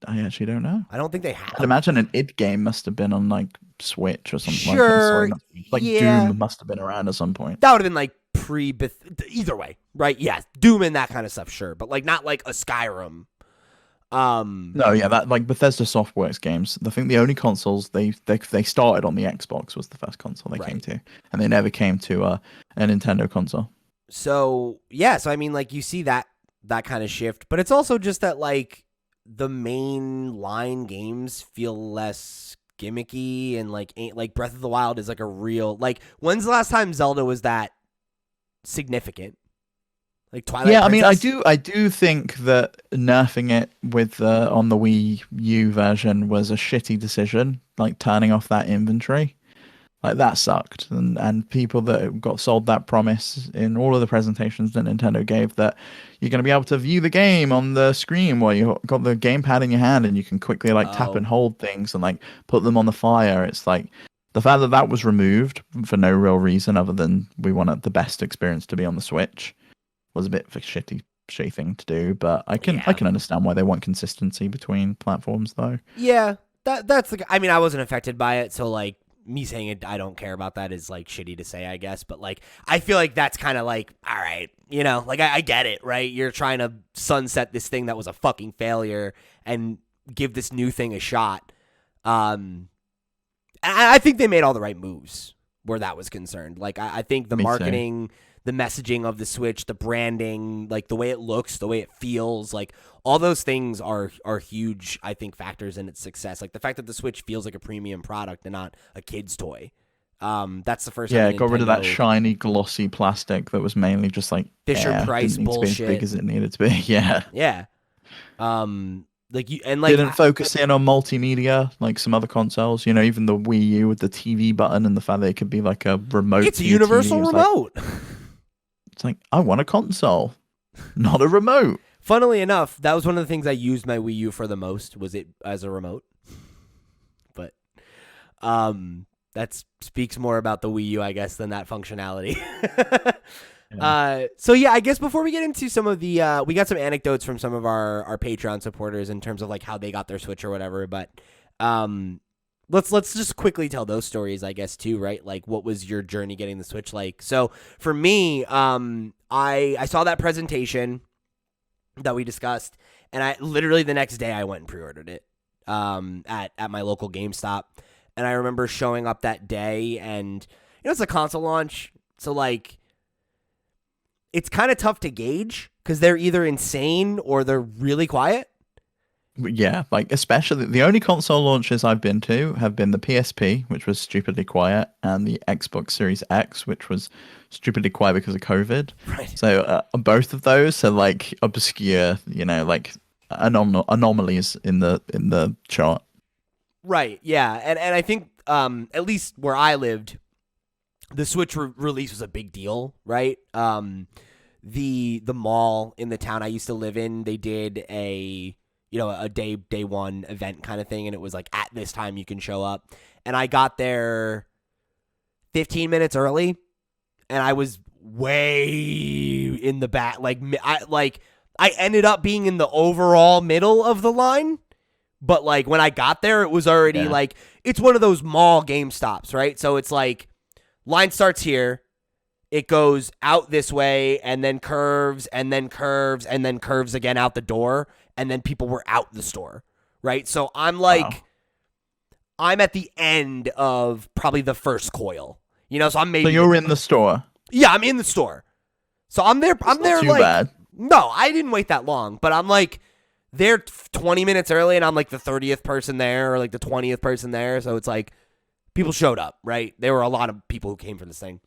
B: I actually don't know.
A: I don't think they have.
B: I'd imagine an id game must have been on Switch or something.
A: Sure.
B: Yeah. Doom must have been around at some point.
A: That would have been either way, right? Yeah, Doom and that kind of stuff, sure, but not like a Skyrim.
B: No, yeah, that Bethesda Softworks games. I think the only consoles they started on the Xbox was the first console they came to, and they never came to a Nintendo console.
A: So yeah, I mean, you see that kind of shift, but it's also just that the main line games feel less gimmicky and ain't Breath of the Wild is a real when's the last time Zelda was that significant? Twilight Princess?
B: I mean, I do think that nerfing it with on the Wii U version was a shitty decision. Turning off that inventory, that sucked. And people that got sold that promise in all of the presentations that Nintendo gave, that you're going to be able to view the game on the screen while you got the gamepad in your hand and you can quickly tap and hold things and put them on the fire. It's the fact that that was removed for no real reason other than we wanted the best experience to be on the Switch was a bit of a shitty thing to do, but I can understand why they want consistency between platforms, though.
A: Yeah, that's I mean, I wasn't affected by it, so me saying it, I don't care about that is shitty to say, I guess. But I feel that's kind of all right, I get it, right? You're trying to sunset this thing that was a fucking failure and give this new thing a shot. I think they made all the right moves where that was concerned. I think the marketing, the messaging of the Switch, the branding, the way it looks, the way it feels, all those things are huge, I think, factors in its success. The fact that the Switch feels like a premium product and not a kid's toy. That's the first time.
B: Yeah, got rid of that shiny, glossy plastic that was mainly just
A: Fisher Price bullshit.
B: As big as it needed to be. Yeah.
A: Yeah.
B: Didn't focus in on multimedia like some other consoles. Even the Wii U with the TV button and the fact that it could be a remote.
A: It's a universal remote.
B: It's I want a console, not a remote.
A: Funnily enough, that was one of the things I used my Wii U for the most, was it as a remote. But that speaks more about the Wii U, I guess, than that functionality. So yeah, I guess before we get into some of the, we got some anecdotes from some of our Patreon supporters in terms of how they got their Switch or whatever, but let's just quickly tell those stories, I guess, too, right? What was your journey getting the Switch like? So for me, I saw that presentation that we discussed, and I literally the next day I went and pre-ordered it at my local GameStop, and I remember showing up that day, and it's a console launch, so it's kind of tough to gauge because they're either insane or they're really quiet.
B: Yeah, especially the only console launches I've been to have been the PSP, which was stupidly quiet, and the Xbox Series X, which was stupidly quiet because of COVID.
A: Right.
B: So both of those are obscure, anomalies in the chart.
A: Right. Yeah, and I think at least where I lived, the Switch release was a big deal, right? The mall in the town I used to live in, they did a day one event kind of thing, and it was at this time you can show up. And I got there 15 minutes early, and I was way in the back. I ended up being in the overall middle of the line, but when I got there, it was already it's one of those mall GameStops, right? So it's line starts here. it goes out this way and then curves and then curves and then curves again out the door. And then people were out the store, right? So I'm like,
B: Wow.
A: I'm at the end of probably the first coil, so I'm maybe.
B: So you're in the store.
A: Yeah, I'm in the store. So I'm there. I'm there
B: Too
A: like.
B: bad.
A: No, I didn't wait that long, but I'm like there 20 minutes early, and I'm like the 30th person there or like the 20th person there. So it's like people showed up, right? There were a lot of people who came for this thing.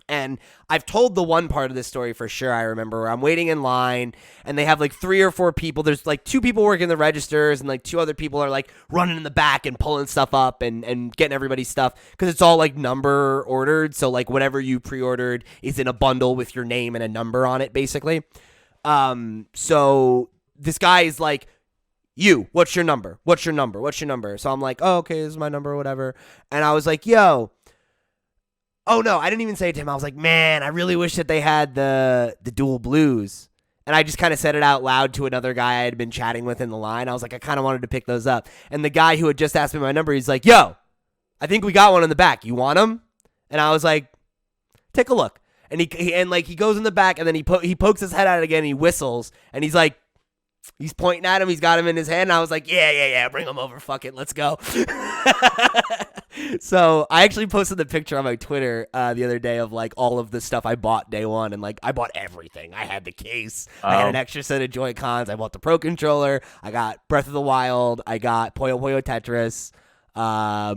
A: And I've told the one part of this story for sure. I remember where I'm waiting in line and they have like 3 or 4 people. There's like 2 people working the registers and like 2 other people are like running in the back and pulling stuff up and getting everybody's stuff because it's all like number ordered. So like whatever you pre-ordered is in a bundle with your name and a number on it basically. So this guy is like, what's your number? What's your number? What's your number? So I'm like, oh, okay, this is my number or whatever. And I was like, yo. Oh, no, I didn't even say it to him. I was like, man, I really wish that they had the dual blues. And I just kind of said it out loud to another guy I had been chatting with in the line. I was like, I kind of wanted to pick those up. And the guy who had just asked me my number, he's like, yo, I think we got one in the back. You want them? And I was like, take a look. And he goes in the back and then he pokes his head out again and he whistles. And he's like, he's pointing at him. He's got him in his hand. And I was like, yeah, bring him over. Fuck it. Let's go. So I actually posted the picture on my Twitter the other day of like all of the stuff I bought day one. And like I bought everything. I had the case. I had an extra set of Joy-Cons. I bought the Pro Controller. I got Breath of the Wild. I got Puyo Puyo Tetris. I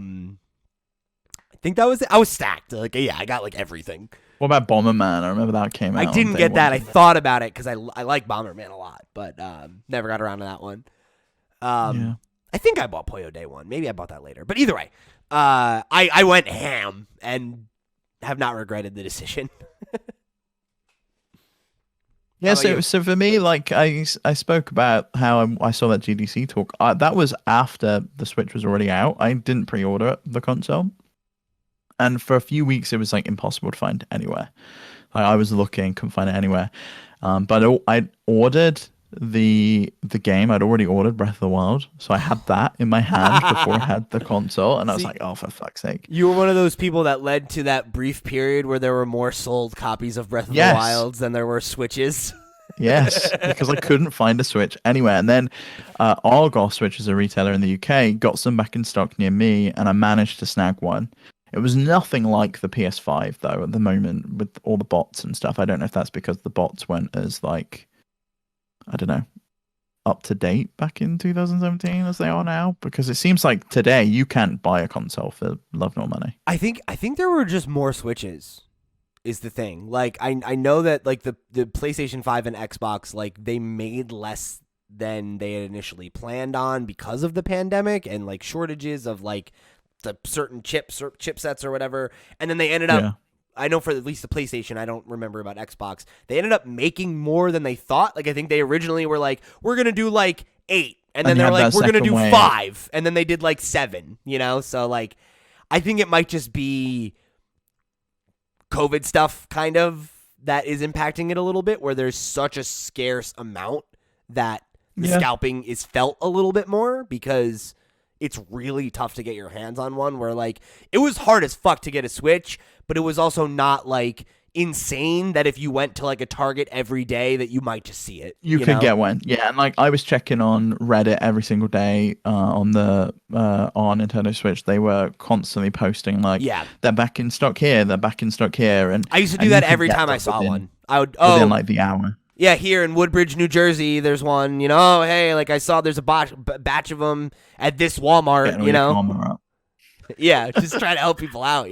A: think that was it. I was stacked. Like, yeah, I got like everything.
B: What about Bomberman? I remember that came out.
A: I didn't get that. I thought about it because I like Bomberman a lot, but never got around to that one.
B: Yeah.
A: I think I bought Puyo Day 1. Maybe I bought that later. But either way, I went ham and have not regretted the decision.
B: Yeah, so for me, like I spoke about how I saw that GDC talk. That was after the Switch was already out. I didn't pre-order the console, and for a few weeks it was like impossible to find anywhere. Like, I was looking, couldn't find it anywhere. But I ordered the game. I'd already ordered Breath of the Wild, so I had that in my hand before I had the console, and I was like, oh, for fuck's sake.
A: You were one of those people that led to that brief period where there were more sold copies of Breath of the Wild than there were Switches.
B: Yes, because I couldn't find a Switch anywhere. And then Argos, which is a retailer in the UK, got some back in stock near me, and I managed to snag one. It was nothing like the PS5, though, at the moment, with all the bots and stuff. I don't know if that's because the bots weren't as, like, I don't know, up to date back in 2017 as they are now, because it seems like today you can't buy a console for love nor money.
A: I think there were just more Switches is the thing. Like I know that like the PlayStation 5 and Xbox, like they made less than they had initially planned on because of the pandemic and like shortages of like the certain chipsets or whatever, and then they ended up I know for at least the PlayStation, I don't remember about Xbox. They ended up making more than they thought. Like, I think they originally were like, we're going to do like 8. And then they're like, we're going to do 5. And then they did like 7, So, like, I think it might just be COVID stuff kind of that is impacting it a little bit, where there's such a scarce amount that the scalping is felt a little bit more because it's really tough to get your hands on one, where like it was hard as fuck to get a Switch, but it was also not like insane that if you went to like a Target every day that you might just see it.
B: You could get one. Yeah, and like I was checking on Reddit every single day on Nintendo Switch. They were constantly posting like, they're back in stock here, they're back in stock here. And
A: I used to do that every time I saw one. I would
B: within like the hour.
A: Yeah, here in Woodbridge, New Jersey, there's one, oh, hey, like I saw there's a batch of them at this Walmart, Yeah, just trying to help people out,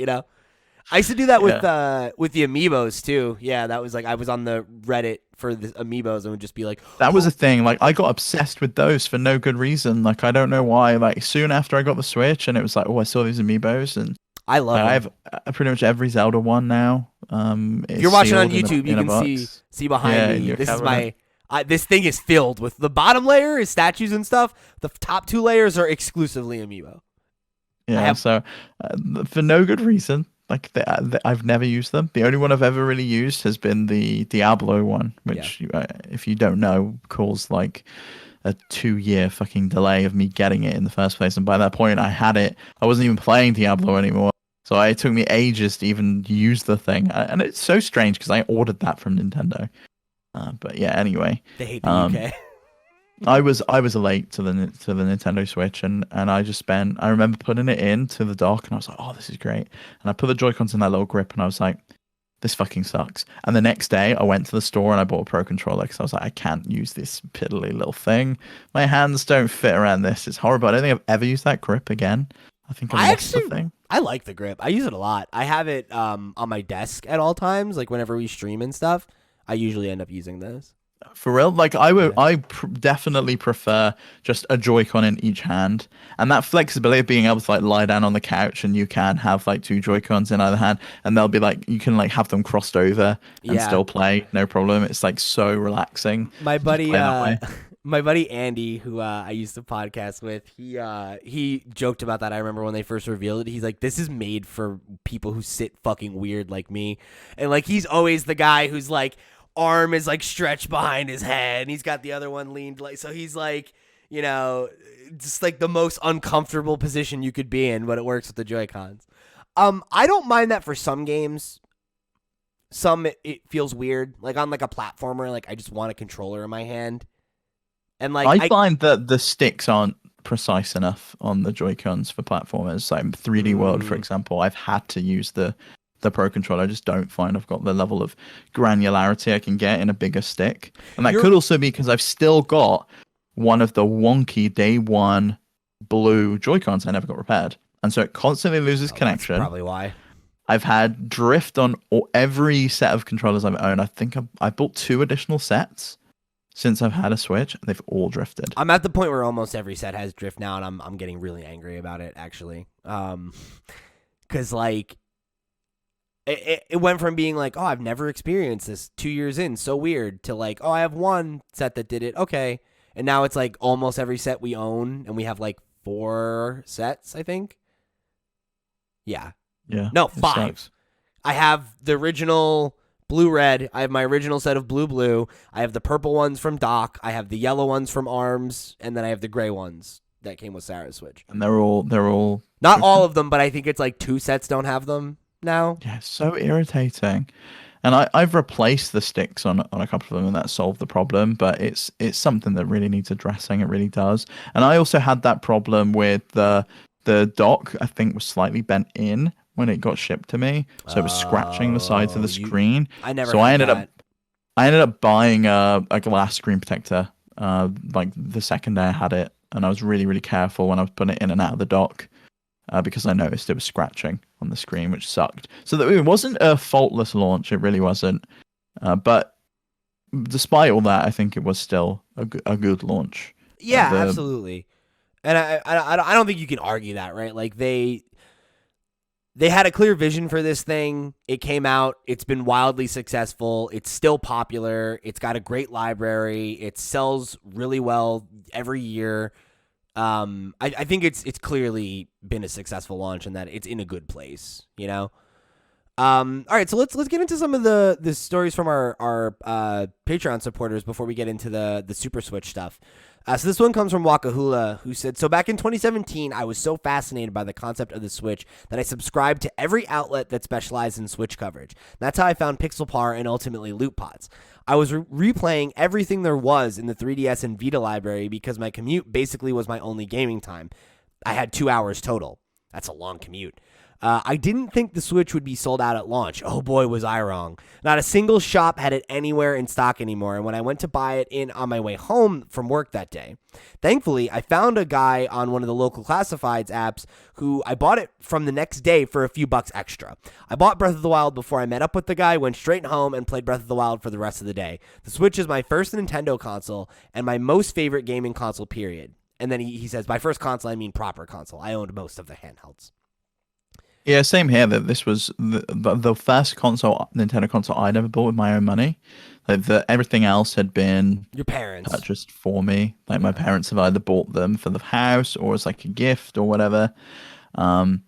A: I used to do that with the Amiibos, too. Yeah, that was like, I was on the Reddit for the Amiibos and would just be like...
B: That was a thing. Like, I got obsessed with those for no good reason. Like, I don't know why. Like, soon after I got the Switch, and it was like, oh, I saw these Amiibos, and...
A: I love them.
B: I have pretty much every Zelda one now.
A: If you're watching on YouTube, you can see behind me. This is my this thing is filled with the bottom layer is statues and stuff. The top 2 layers are exclusively Amiibo.
B: Yeah, so for no good reason. Like I've never used them. The only one I've ever really used has been the Diablo one, which if you don't know, caused like a 2-year fucking delay of me getting it in the first place. And by that point, I had it. I wasn't even playing Diablo anymore. So it took me ages to even use the thing, and it's so strange because I ordered that from Nintendo. But yeah, anyway,
A: They hate the
B: um,
A: UK.
B: I was late to the Nintendo Switch, and I remember putting it into the dock, and I was like, oh, this is great. And I put the Joy-Cons in that little grip, and I was like, this fucking sucks. And the next day, I went to the store and I bought a Pro Controller because I was like, I can't use this piddly little thing. My hands don't fit around this. It's horrible. I don't think I've ever used that grip again. I think I lost the thing.
A: I like the grip. I use it a lot. I have it on my desk at all times. Like whenever we stream and stuff, I usually end up using this.
B: For real, like definitely prefer just a Joy-Con in each hand, and that flexibility of being able to like lie down on the couch and you can have like two Joy-Cons in either hand, and they'll be like you can like have them crossed over and still play, no problem. It's like so relaxing.
A: My buddy, my buddy Andy, who I used to podcast with, he joked about that. I remember when they first revealed it. He's like, "This is made for people who sit fucking weird like me," and like he's always the guy who's like. Arm is like stretched behind his head and he's got the other one leaned like so he's like just like the most uncomfortable position you could be in, but it works with the Joy-Cons. I don't mind that for some games. Some it feels weird, like on like a platformer, like I just want a controller in my hand, and like
B: I find that the sticks aren't precise enough on the Joy-Cons for platformers. Like 3D World, for example, I've had to use the Pro Controller. I just don't find I've got the level of granularity I can get in a bigger stick. And that could also be because I've still got one of the wonky day one blue Joy-Cons I never got repaired. And so it constantly loses connection.
A: That's probably why.
B: I've had drift on every set of controllers I've owned. I think I bought 2 additional sets since I've had a Switch. They've all drifted.
A: I'm at the point where almost every set has drift now, and I'm getting really angry about it, actually. Because, like, it went from being like, oh, I've never experienced this 2 years in, so weird, to like, oh, I have one set that did it, okay. And now it's like almost every set we own, and we have like 4 sets, I think. Yeah.
B: Yeah.
A: No, 5. I have the original blue-red. I have my original set of blue-blue. I have the purple ones from Doc. I have the yellow ones from ARMS, and then I have the gray ones that came with Sarah's Switch.
B: And they're all
A: not
B: different.
A: all of them, but I think it's like 2 sets don't have them now.
B: Yeah, so irritating. And I've replaced the sticks on a couple of them, and that solved the problem. But it's something that really needs addressing. It really does. And I also had that problem with the dock. I think was slightly bent in when it got shipped to me, so it was scratching the sides of the screen.
A: I never.
B: So
A: I
B: ended up buying a glass screen protector. Like the second day I had it, and I was really, really careful when I was putting it in and out of the dock. Because I noticed it was scratching on the screen, which sucked. So it wasn't a faultless launch. It really wasn't. But despite all that, I think it was still a good launch.
A: Yeah, absolutely. And I don't think you can argue that, right? Like they had a clear vision for this thing. It came out. It's been wildly successful. It's still popular. It's got a great library. It sells really well every year. I think it's clearly been a successful launch and that it's in a good place, you know? All right, so let's get into some of the stories from our Patreon supporters before we get into the Super Switch stuff. So this one comes from Wakahula, who said, so back in 2017, I was so fascinated by the concept of the Switch that I subscribed to every outlet that specialized in Switch coverage. That's how I found Pixelpar and ultimately LootPots. I was replaying everything there was in the 3DS and Vita library because my commute basically was my only gaming time. I had 2 hours total. That's a long commute. I didn't think the Switch would be sold out at launch. Oh boy, was I wrong. Not a single shop had it anywhere in stock anymore, and when I went to buy it on my way home from work that day, thankfully, I found a guy on one of the local classifieds apps who I bought it from the next day for a few bucks extra. I bought Breath of the Wild before I met up with the guy, went straight home, and played Breath of the Wild for the rest of the day. The Switch is my first Nintendo console and my most favorite gaming console, period. And then he says, by first console, I mean proper console. I owned most of the handhelds.
B: Yeah, same here. That this was the first Nintendo console I'd ever bought with my own money. Like everything else had been
A: your parents
B: purchased for me. Like my parents have either bought them for the house or as like a gift or whatever. But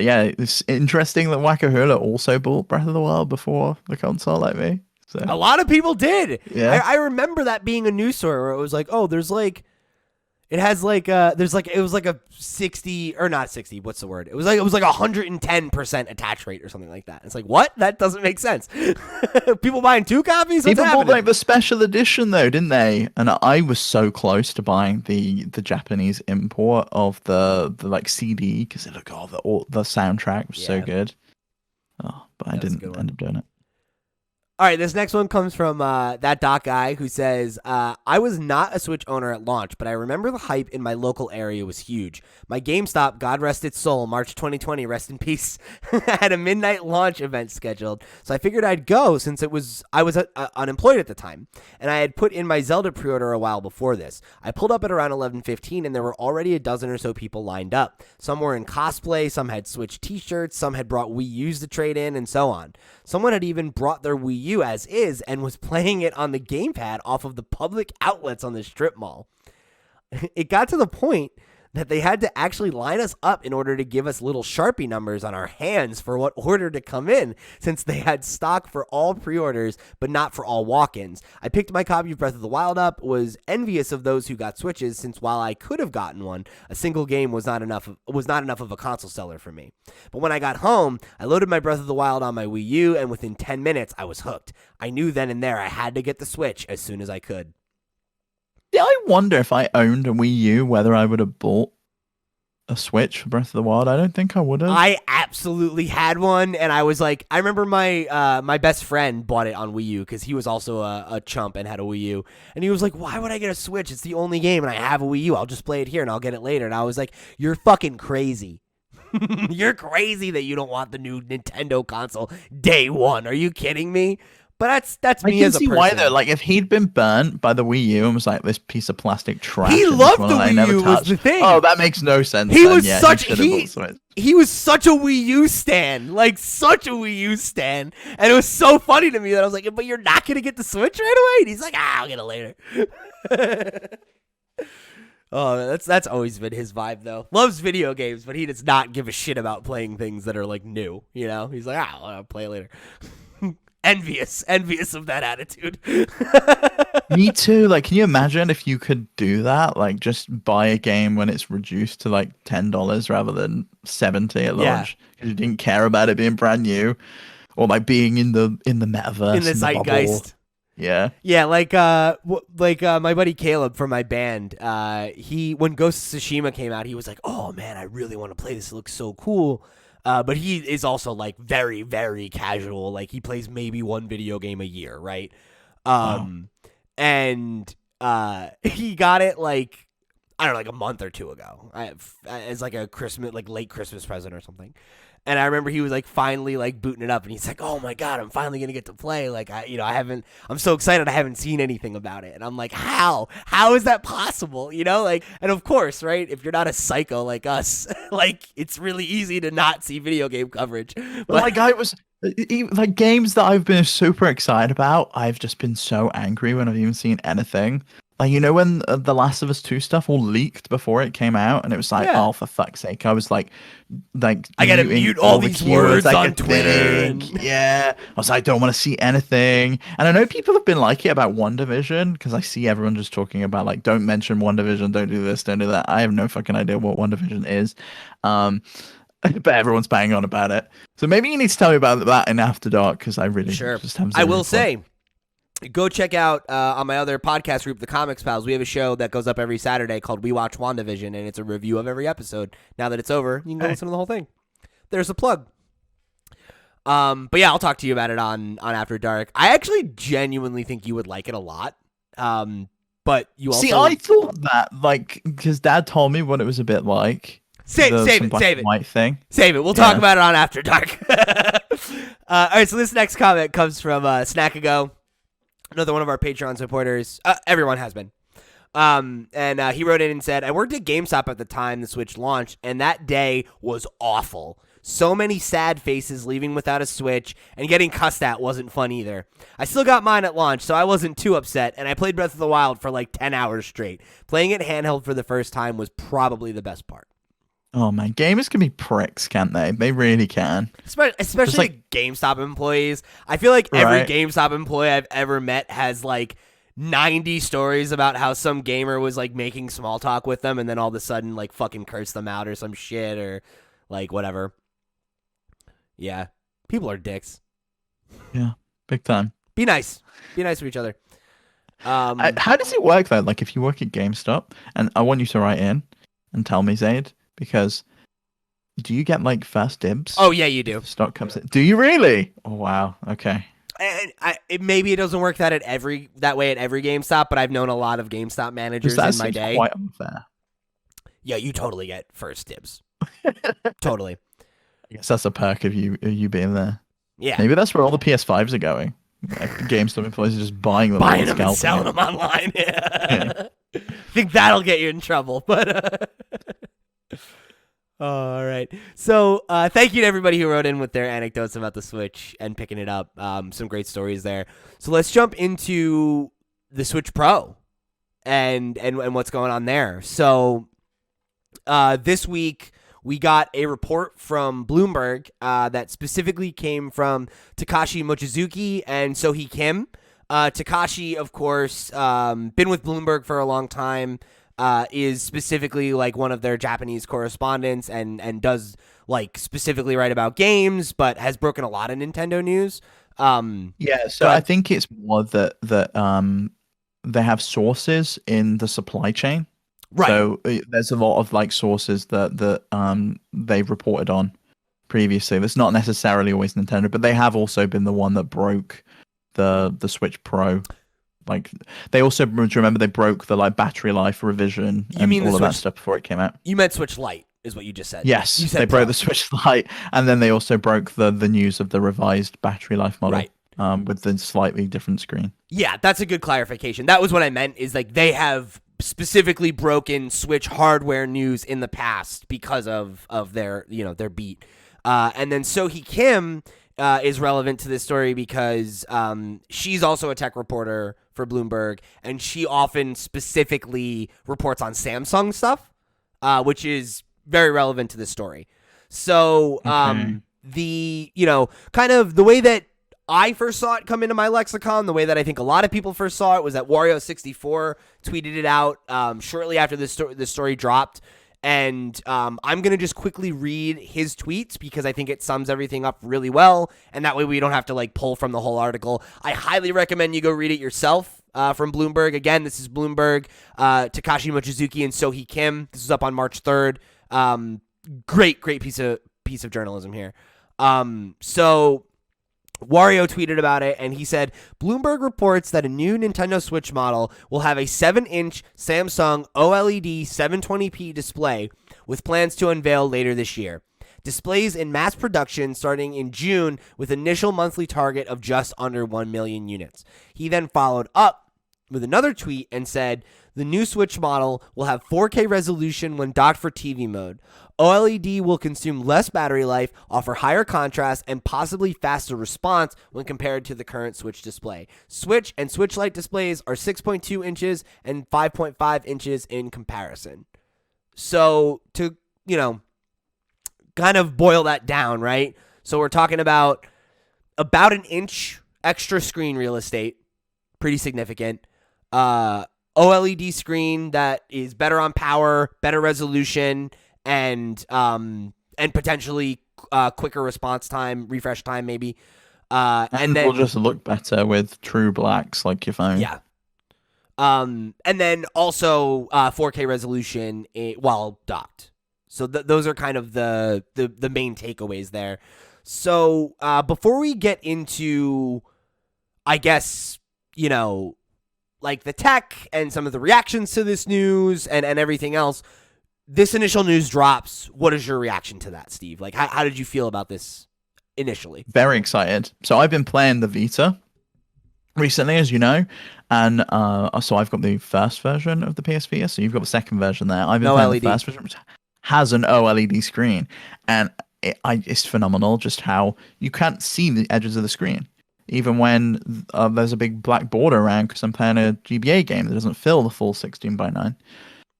B: yeah, it's interesting that Wakahula also bought Breath of the Wild before the console, like me. So
A: a lot of people did.
B: Yeah,
A: I remember that being a news story where it was like, oh, there's like. It has like it was like a 60 or not 60. What's the word? It was like 110% attach rate or something like that. It's like, what? That doesn't make sense. People buying 2 copies. What's
B: People bought
A: happening?
B: like the special edition though, didn't they? And I was so close to buying the Japanese import of the like CD because it looked the soundtrack was so good. Oh, but I didn't end up doing it.
A: All right, this next one comes from that Doc guy who says, I was not a Switch owner at launch, but I remember the hype in my local area was huge. My GameStop, God rest its soul, March 2020, rest in peace, had a midnight launch event scheduled, so I figured I'd go since I was unemployed at the time, and I had put in my Zelda pre-order a while before this. I pulled up at around 11:15, and there were already a dozen or so people lined up. Some were in cosplay, some had Switch t-shirts, some had brought Wii U's to trade in, and so on. Someone had even brought their Wii U as is and was playing it on the gamepad off of the public outlets on the strip mall. It got to the point that they had to actually line us up in order to give us little Sharpie numbers on our hands for what order to come in, since they had stock for all pre-orders but not for all walk-ins. I picked my copy of Breath of the Wild up, was envious of those who got Switches, since while I could have gotten one, a single game was not enough of a console seller for me. But when I got home, I loaded my Breath of the Wild on my Wii U, and within 10 minutes I was hooked. I knew then and there I had to get the Switch as soon as I could.
B: Yeah, I wonder if I owned a Wii U, whether I would have bought a Switch for Breath of the Wild. I don't think I would have.
A: I absolutely had one, and I was like, I remember my my best friend bought it on Wii U because he was also a chump and had a Wii U, and he was like, why would I get a Switch? It's the only game, and I have a Wii U. I'll just play it here, and I'll get it later. And I was like, you're fucking crazy. You're crazy that you don't want the new Nintendo console day one. Are you kidding me? But that's me as a person. I can see
B: why though. Like if he'd been burnt by the Wii U and was like this piece of plastic trash,
A: he loved the Wii U. Was the thing.
B: Oh, that makes no sense.
A: He was such he was such a Wii U stan, like such a Wii U stan, and it was so funny to me that I was like, "But you're not gonna get the Switch right away?" And he's like, "I'll get it later." Oh, that's always been his vibe though. Loves video games, but he does not give a shit about playing things that are like new. You know, he's like, I'll play it later. Envious of that attitude.
B: Me too. Like, can you imagine if you could do that? Like, just buy a game when it's reduced to like $10 rather than $70 at launch because you didn't care about it being brand new, or like being in the metaverse,
A: in the zeitgeist.
B: Yeah,
A: like my buddy Caleb from my band. When Ghost of Tsushima came out, he was like, "Oh man, I really want to play this. It looks so cool." But he is also like very, very casual. Like he plays maybe one video game a year, right? And he got it like, I don't know, like a month or two ago as like a Christmas, like late Christmas present or something. And I remember he was like finally like booting it up, and he's like, "Oh my god, I'm finally gonna get to play!" Like I'm so excited. I haven't seen anything about it, and I'm like, how is that possible? You know, like, and of course, right? If you're not a psycho like us, like it's really easy to not see video game coverage. But
B: like I was like games that I've been super excited about, I've just been so angry when I've even seen anything. Like, you know, when the Last of Us 2 stuff all leaked before it came out, and it was like, oh, for fuck's sake. I was like I gotta mute all these words on Twitter. Yeah. I was like, I don't want to see anything. And I know people have been like it about WandaVision, because I see everyone just talking about, like, don't mention WandaVision, don't do this, don't do that. I have no fucking idea what WandaVision is. But everyone's banging on about it. So maybe you need to tell me about that in After Dark, because I really just have
A: I will say, go check out on my other podcast group, The Comics Pals. We have a show that goes up every Saturday called We Watch WandaVision, and it's a review of every episode. Now that it's over, you can go listen to the whole thing. There's a plug. But yeah, I'll talk to you about it on After Dark. I actually genuinely think you would like it a lot. But you also...
B: See, I thought that, like, because Dad told me what it was a bit like.
A: Save it.
B: White thing.
A: Save it. We'll talk about it on After Dark. All right, so this next comment comes from Snackago. Another one of our Patreon supporters. Everyone has been. And he wrote in and said, I worked at GameStop at the time the Switch launched, and that day was awful. So many sad faces leaving without a Switch, and getting cussed at wasn't fun either. I still got mine at launch, so I wasn't too upset, and I played Breath of the Wild for like 10 hours straight. Playing it handheld for the first time was probably the best part.
B: Oh man, gamers can be pricks, can't they? They really can.
A: Especially like GameStop employees. I feel like every GameStop employee I've ever met has like 90 stories about how some gamer was like making small talk with them and then all of a sudden like fucking cursed them out or some shit or like whatever. Yeah. People are dicks.
B: Yeah, big time.
A: Be nice. Be nice to each other.
B: How does it work though? Like if you work at GameStop, and I want you to write in and tell me, Zaid, because do you get like first dibs?
A: Oh yeah, you do.
B: Stock comes in. Do you really? Oh wow. Okay.
A: And maybe it doesn't work that way at every GameStop, but I've known a lot of GameStop managers in my day.
B: Quite unfair.
A: Yeah, you totally get first dibs. Totally.
B: I guess that's a perk of you being there.
A: Yeah.
B: Maybe that's where all the PS5s are going. Like, GameStop employees are just buying them
A: and selling them online. Yeah. I think that'll get you in trouble, but all right. So thank you to everybody who wrote in with their anecdotes about the Switch and picking it up. Some great stories there. So let's jump into the Switch Pro and what's going on there. So this week we got a report from Bloomberg that specifically came from Takashi Mochizuki and Sohee Kim. Takashi, of course, been with Bloomberg for a long time, is specifically like one of their Japanese correspondents and does like specifically write about games, but has broken a lot of Nintendo news.
B: Yeah, so I think it's more that they have sources in the supply chain.
A: Right.
B: So there's a lot of like sources that they've reported on previously. That's not necessarily always Nintendo, but they have also been the one that broke the Switch Pro. Like they also, do you remember they broke the like battery life revision and all of that stuff before it came out?
A: You meant Switch Lite is what you just said.
B: Yes, they broke the Switch Lite, and then they also broke the news of the revised battery life model.
A: Right.
B: With the slightly different screen.
A: Yeah, that's a good clarification. That was what I meant, is like they have specifically broken Switch hardware news in the past because of their their beat. And then Sohee Kim is relevant to this story because she's also a tech reporter for Bloomberg, and she often specifically reports on Samsung stuff, which is very relevant to this story. So the kind of the way that I first saw it come into my lexicon, the way that I think a lot of people first saw it, was that Wario64 tweeted it out shortly after the story dropped. And I'm going to just quickly read his tweets because I think it sums everything up really well. And that way we don't have to like pull from the whole article. I highly recommend you go read it yourself from Bloomberg. Again, this is Bloomberg, Takashi Mochizuki and Sohee Kim. This is up on March 3rd. Great piece of journalism here. So Wario tweeted about it, and he said, Bloomberg reports that a new Nintendo Switch model will have a 7-inch Samsung OLED 720p display with plans to unveil later this year. Displays in mass production starting in June with initial monthly target of just under 1 million units. He then followed up with another tweet and said, the new Switch model will have 4K resolution when docked for TV mode. OLED will consume less battery life, offer higher contrast, and possibly faster response when compared to the current Switch display. Switch and Switch Lite displays are 6.2 inches and 5.5 inches in comparison. So to, kind of boil that down, right? So we're talking about an inch extra screen real estate. Pretty significant. OLED screen that is better on power, better resolution, and potentially quicker response time, refresh time maybe. And then
B: will just look better with true blacks like your phone.
A: Yeah. And then also 4K resolution while docked. So those are kind of the main takeaways there. So before we get into, I guess, like the tech and some of the reactions to this news and everything else, this initial news drops. What is your reaction to that, Steve? Like, how did you feel about this initially?
B: Very excited. So I've been playing the Vita recently, as you know, and so I've got the first version of the PS Vita. So you've got the second version there. I've been playing the first version, which has an OLED screen, and it's phenomenal just how you can't see the edges of the screen, even when there's a big black border around, because I'm playing a GBA game that doesn't fill the full 16:9.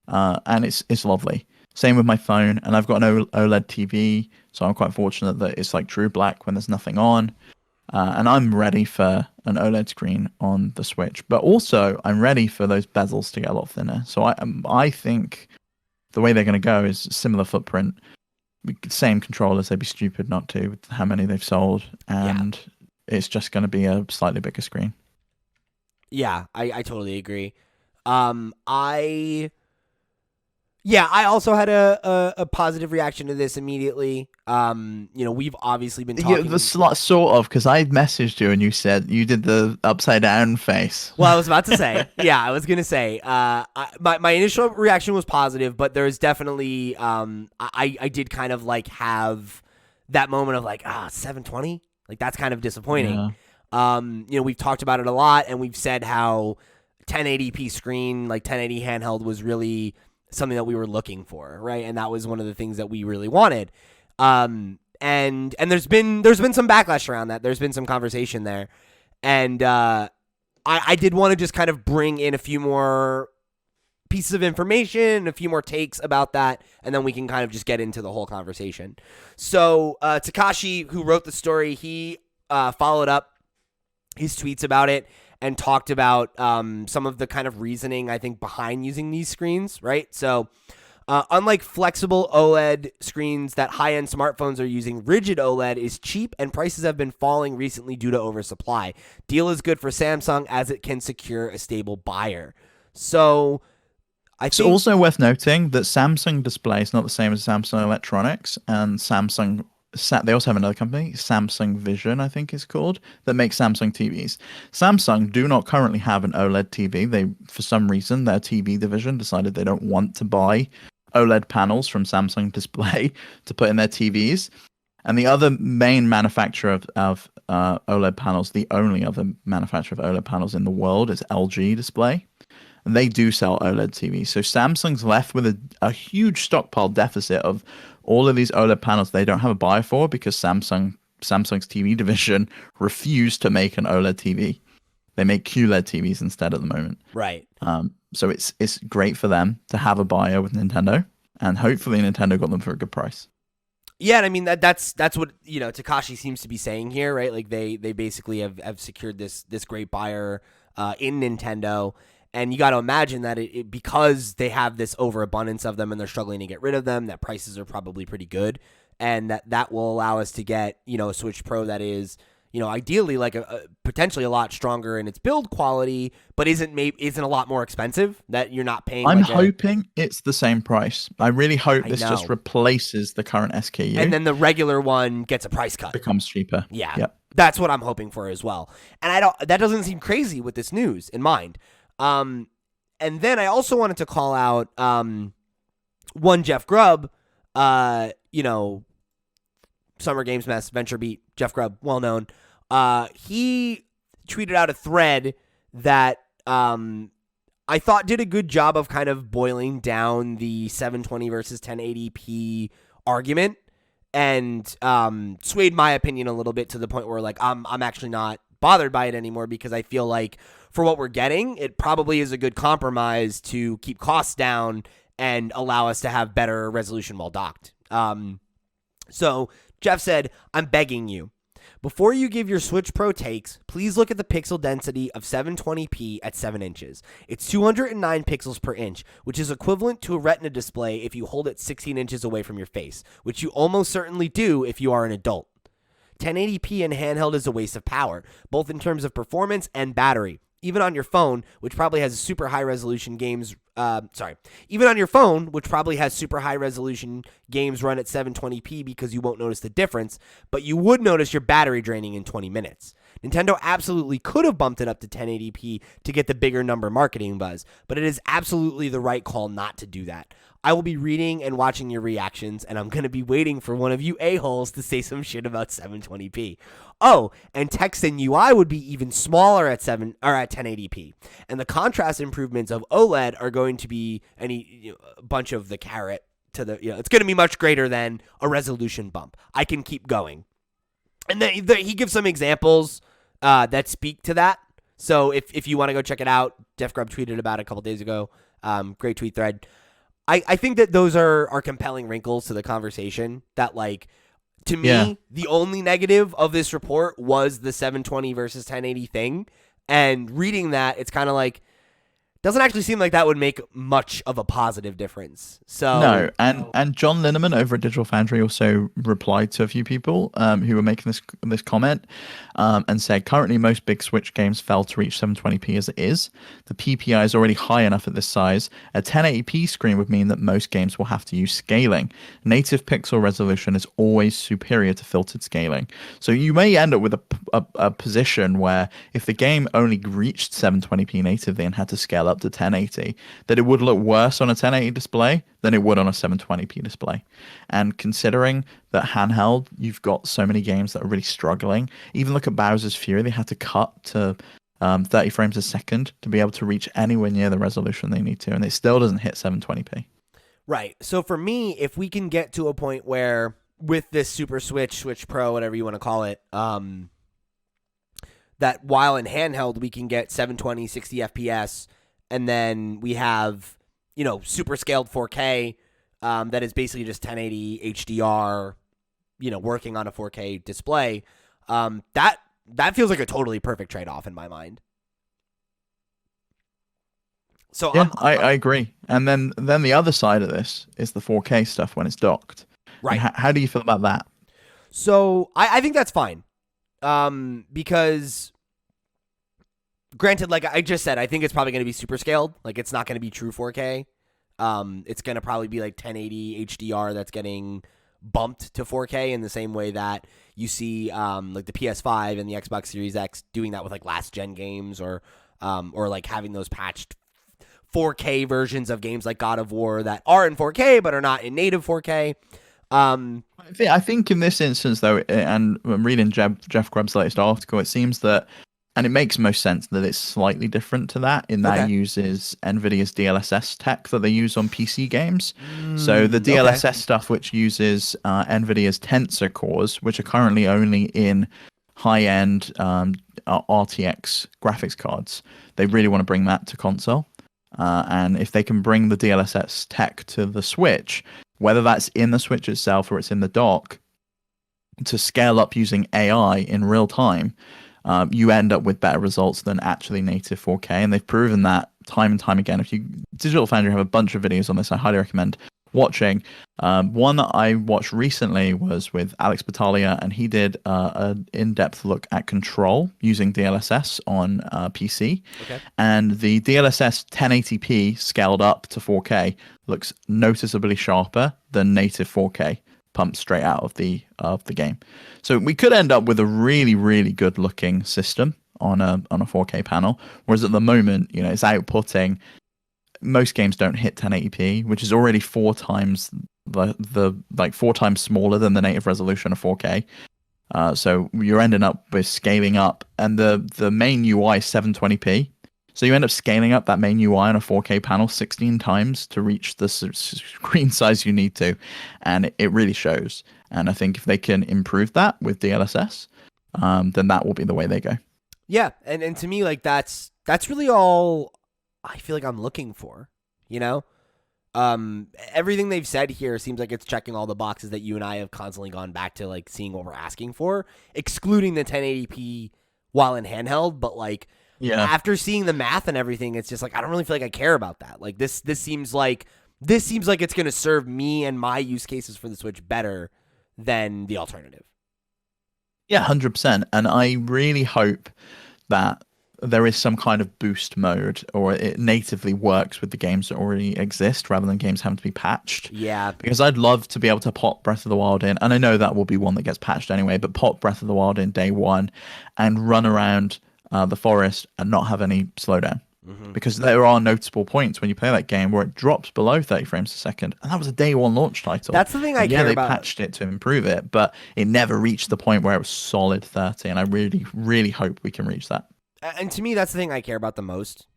B: And it's lovely. Same with my phone, and I've got an OLED TV, so I'm quite fortunate that it's like true black when there's nothing on. And I'm ready for an OLED screen on the Switch, but also I'm ready for those bezels to get a lot thinner. So I think the way they're going to go is similar footprint, same controllers. They'd be stupid not to with how many they've sold, and it's just going to be a slightly bigger screen.
A: Yeah, I totally agree. I also had a positive reaction to this immediately. We've obviously been talking.
B: Yeah, sort of, because I messaged you and you said you did the upside down face.
A: Well, I was about to say, I was gonna say, my initial reaction was positive, but there's definitely, I did kind of like have that moment of like, 720, like that's kind of disappointing.
B: Yeah.
A: We've talked about it a lot, and we've said how 1080p screen, like 1080 handheld, was really something that we were looking for, right? And that was one of the things that we really wanted. And there's been some backlash around that. There's been some conversation there, and I did want to just kind of bring in a few more pieces of information, a few more takes about that, and then we can kind of just get into the whole conversation. So Takashi, who wrote the story, he followed up his tweets about it and talked about some of the kind of reasoning, I think, behind using these screens, right? So unlike flexible OLED screens that high-end smartphones are using, rigid OLED is cheap and prices have been falling recently due to oversupply. Deal is good for Samsung as it can secure a stable buyer. So
B: it's also worth noting that Samsung display is not the same as Samsung Electronics, and they also have another company, Samsung Vision, I think it's called, that makes Samsung TVs. Samsung do not currently have an OLED TV. They, for some reason, their TV division decided they don't want to buy OLED panels from Samsung Display to put in their TVs. And the other main manufacturer of OLED panels, the only other manufacturer of OLED panels in the world, is LG Display. And they do sell OLED TVs. So Samsung's left with a huge stockpile deficit of all of these OLED panels they don't have a buyer for because Samsung's TV division refused to make an OLED TV. They make QLED TVs instead at the moment.
A: Right.
B: So it's great for them to have a buyer with Nintendo, and hopefully Nintendo got them for a good price.
A: Yeah, and I mean that's what Takashi seems to be saying here, right? Like they basically have secured this great buyer in Nintendo. And you got to imagine that because they have this overabundance of them and they're struggling to get rid of them, that prices are probably pretty good, and that will allow us to get a Switch Pro that is ideally like a potentially a lot stronger in its build quality, but isn't a lot more expensive. That you're not paying.
B: I'm hoping it's the same price. I really hope this just replaces the current SKU,
A: and then the regular one gets a price cut,
B: becomes cheaper.
A: Yeah,
B: yep.
A: That's what I'm hoping for as well. And that doesn't seem crazy with this news in mind. And then I also wanted to call out one Jeff Grubb, Summer Games Mess, Venture Beat, Jeff Grubb, well known. He tweeted out a thread that I thought did a good job of kind of boiling down the 720 versus 1080p argument and swayed my opinion a little bit to the point where like I'm actually not bothered by it anymore because I feel like for what we're getting, it probably is a good compromise to keep costs down and allow us to have better resolution while docked. So Jeff said, "I'm begging you. Before you give your Switch Pro takes, please look at the pixel density of 720p at 7 inches. It's 209 pixels per inch, which is equivalent to a Retina display if you hold it 16 inches away from your face, which you almost certainly do if you are an adult. 1080p in handheld is a waste of power, both in terms of performance and battery. Even on your phone, which probably has super high resolution games, even on your phone, which probably has super high resolution games run at 720p because you won't notice the difference, but you would notice your battery draining in 20 minutes. Nintendo absolutely could have bumped it up to 1080p to get the bigger number marketing buzz, but it is absolutely the right call not to do that. I will be reading and watching your reactions, and I'm going to be waiting for one of you a-holes to say some shit about 720p. Oh, and text and UI would be even smaller at 1080p. And the contrast improvements of OLED are going to be a bunch of the carrot to the, it's going to be much greater than a resolution bump. I can keep going." And then he gives some examples that speak to that. So if you want to go check it out, Jeff Grubb tweeted about it a couple days ago. Great tweet thread. I think that those are compelling wrinkles to the conversation that, like, To me, the only negative of this report was the 720 versus 1080 thing. And reading that, it's kind of like, doesn't actually seem like that would make much of a positive difference. So
B: No, and John Lineman over at Digital Foundry also replied to a few people who were making this comment and said currently most big Switch games fail to reach 720p as it is. The PPI is already high enough at this size. A 1080p screen would mean that most games will have to use scaling. Native pixel resolution is always superior to filtered scaling. So you may end up with a position where if the game only reached 720p natively and had to scale up to 1080, that it would look worse on a 1080 display than it would on a 720p display. And considering that handheld, you've got so many games that are really struggling. Even look at Bowser's Fury, they had to cut to 30 frames a second to be able to reach anywhere near the resolution they need to, and it still doesn't hit 720p.
A: Right. So for me, if we can get to a point where with this Super Switch, Switch Pro, whatever you want to call it, that while in handheld we can get 720, 60 FPS, and then we have, super scaled 4K that is basically just 1080 HDR, working on a 4K display. That feels like a totally perfect trade-off in my mind. So
B: yeah, I agree. And then the other side of this is the 4K stuff when it's docked.
A: Right.
B: How do you feel about that?
A: So I think that's fine. Because granted, like I just said, I think it's probably going to be super scaled. Like it's not going to be true 4K. It's going to probably be like 1080 HDR that's getting bumped to 4K in the same way that you see like the PS5 and the Xbox Series X doing that with like last gen games or like having those patched 4K versions of games like God of War that are in 4K but are not in native 4K.
B: I think in this instance, though, and I'm reading Jeff Grubb's latest article, it seems that, and it makes most sense that it's slightly different to that, in that it uses NVIDIA's DLSS tech that they use on PC games. So the DLSS stuff, which uses NVIDIA's Tensor cores, which are currently only in high-end RTX graphics cards, they really want to bring that to console. And if they can bring the DLSS tech to the Switch, whether that's in the Switch itself or it's in the dock, to scale up using AI in real time, you end up with better results than actually native 4K. And they've proven that time and time again. Digital Foundry have a bunch of videos on this, I highly recommend watching. One that I watched recently was with Alex Battaglia, and he did an in-depth look at Control using DLSS on PC. And the DLSS 1080p scaled up to 4K looks noticeably sharper than native 4K pumped straight out of the game. So we could end up with a really, really good looking system on a 4K panel, whereas at the moment, it's outputting. Most games don't hit 1080p, which is already 4 times the 4 times smaller than the native resolution of 4K. So you're ending up with scaling up, and the main UI is 720p. So you end up scaling up that main UI on a 4K panel 16 times to reach the screen size you need to, and it really shows. And I think if they can improve that with DLSS, then that will be the way they go.
A: Yeah, and to me, like that's really all I feel like I'm looking for, everything they've said here seems like it's checking all the boxes that you and I have constantly gone back to, like seeing what we're asking for, excluding the 1080p while in handheld. But like, after seeing the math and everything, it's just like, I don't really feel like I care about that. Like this seems like it's going to serve me and my use cases for the Switch better than the alternative.
B: Yeah, 100%. And I really hope that there is some kind of boost mode, or it natively works with the games that already exist rather than games having to be patched.
A: Yeah.
B: Because I'd love to be able to pop Breath of the Wild in, and I know that will be one that gets patched anyway, but pop Breath of the Wild in day one and run around the forest and not have any slowdown. Because there are noticeable points when you play that game where it drops below 30 frames a second, and that was a day one launch title.
A: That's the thing I care about.
B: Yeah, they patched it to improve it, but it never reached the point where it was solid 30, and I really, really hope we can reach that.
A: And to me, that's the thing I care about the most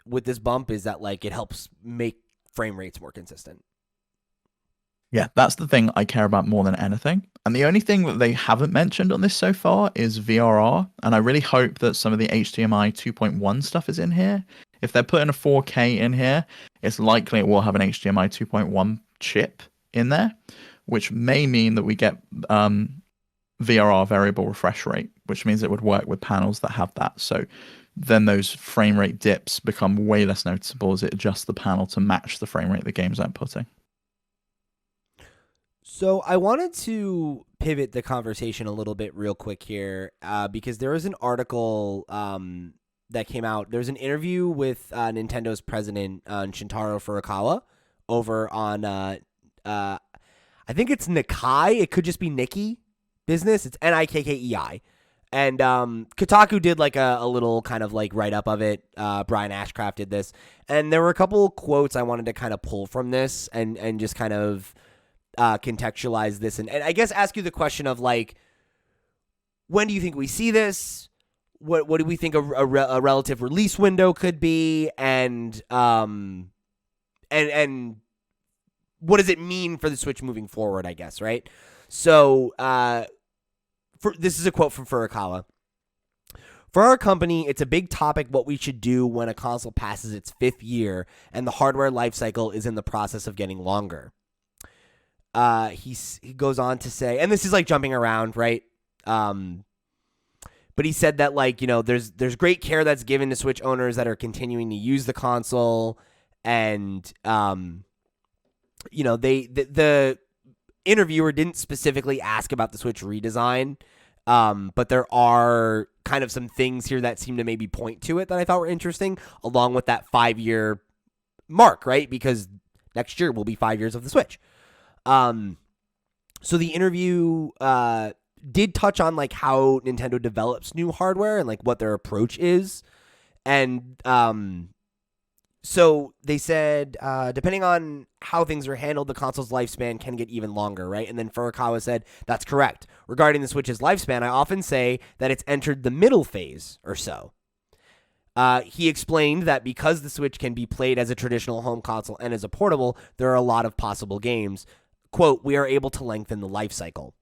A: with this bump, is that like it helps make frame rates more consistent.
B: Yeah, that's the thing I care about more than anything. And the only thing that they haven't mentioned on this so far is VRR. And I really hope that some of the HDMI 2.1 stuff is in here. If they're putting a 4K in here, it's likely it will have an HDMI 2.1 chip in there, which may mean that we get VRR, variable refresh rate, which means it would work with panels that have that. So then those frame rate dips become way less noticeable as it adjusts the panel to match the frame rate the game's outputting.
A: So I wanted to pivot the conversation a little bit real quick here because there was an article that came out. There's an interview with Nintendo's president, Shintaro Furukawa, over on, I think it's Nikkei. It could just be Nikki Business. It's Nikkei. And Kotaku did like a little kind of like write-up of it. Brian Ashcraft did this. And there were a couple quotes I wanted to kind of pull from this and just kind of contextualize this. And I guess ask you the question of like, when do you think we see this? What do we think a relative release window could be? And what does it mean for the Switch moving forward, I guess, right? So this is a quote from Furukawa. For our company, it's a big topic what we should do when a console passes its 5th year and the hardware lifecycle is in the process of getting longer. He goes on to say, and this is like jumping around, right? But he said that like, you know, there's great care that's given to Switch owners that are continuing to use the console, and you know, the interviewer didn't specifically ask about the Switch redesign, but there are kind of some things here that seem to maybe point to it that I thought were interesting, along with that 5-year mark, right? Because next year will be 5 years of the Switch. So the interview did touch on like how Nintendo develops new hardware and like what their approach is, and so they said, depending on how things are handled, the console's lifespan can get even longer, right? And then Furukawa said, that's correct. Regarding the Switch's lifespan, I often say that it's entered the middle phase or so. He explained that because the Switch can be played as a traditional home console and as a portable, there are a lot of possible games. Quote, we are able to lengthen the life cycle.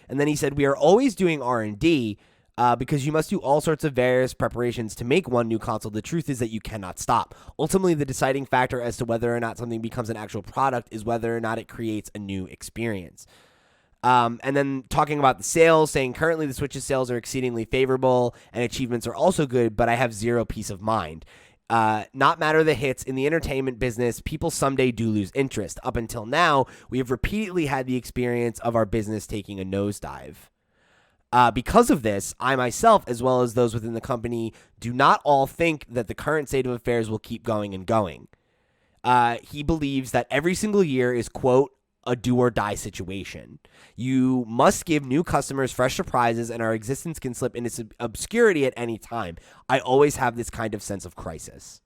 A: And then he said, we are always doing R&D, because you must do all sorts of various preparations to make one new console. The truth is that you cannot stop. Ultimately, the deciding factor as to whether or not something becomes an actual product is whether or not it creates a new experience. And then talking about the sales, saying currently the Switch's sales are exceedingly favorable and achievements are also good, but I have zero peace of mind. Not matter the hits in the entertainment business, people someday do lose interest. Up until now, we have repeatedly had the experience of our business taking a nosedive. Because of this, I myself, as well as those within the company, do not all think that the current state of affairs will keep going and going. He believes that every single year is, quote, a do or die situation. You must give new customers fresh surprises, and our existence can slip into obscurity at any time. I always have this kind of sense of crisis.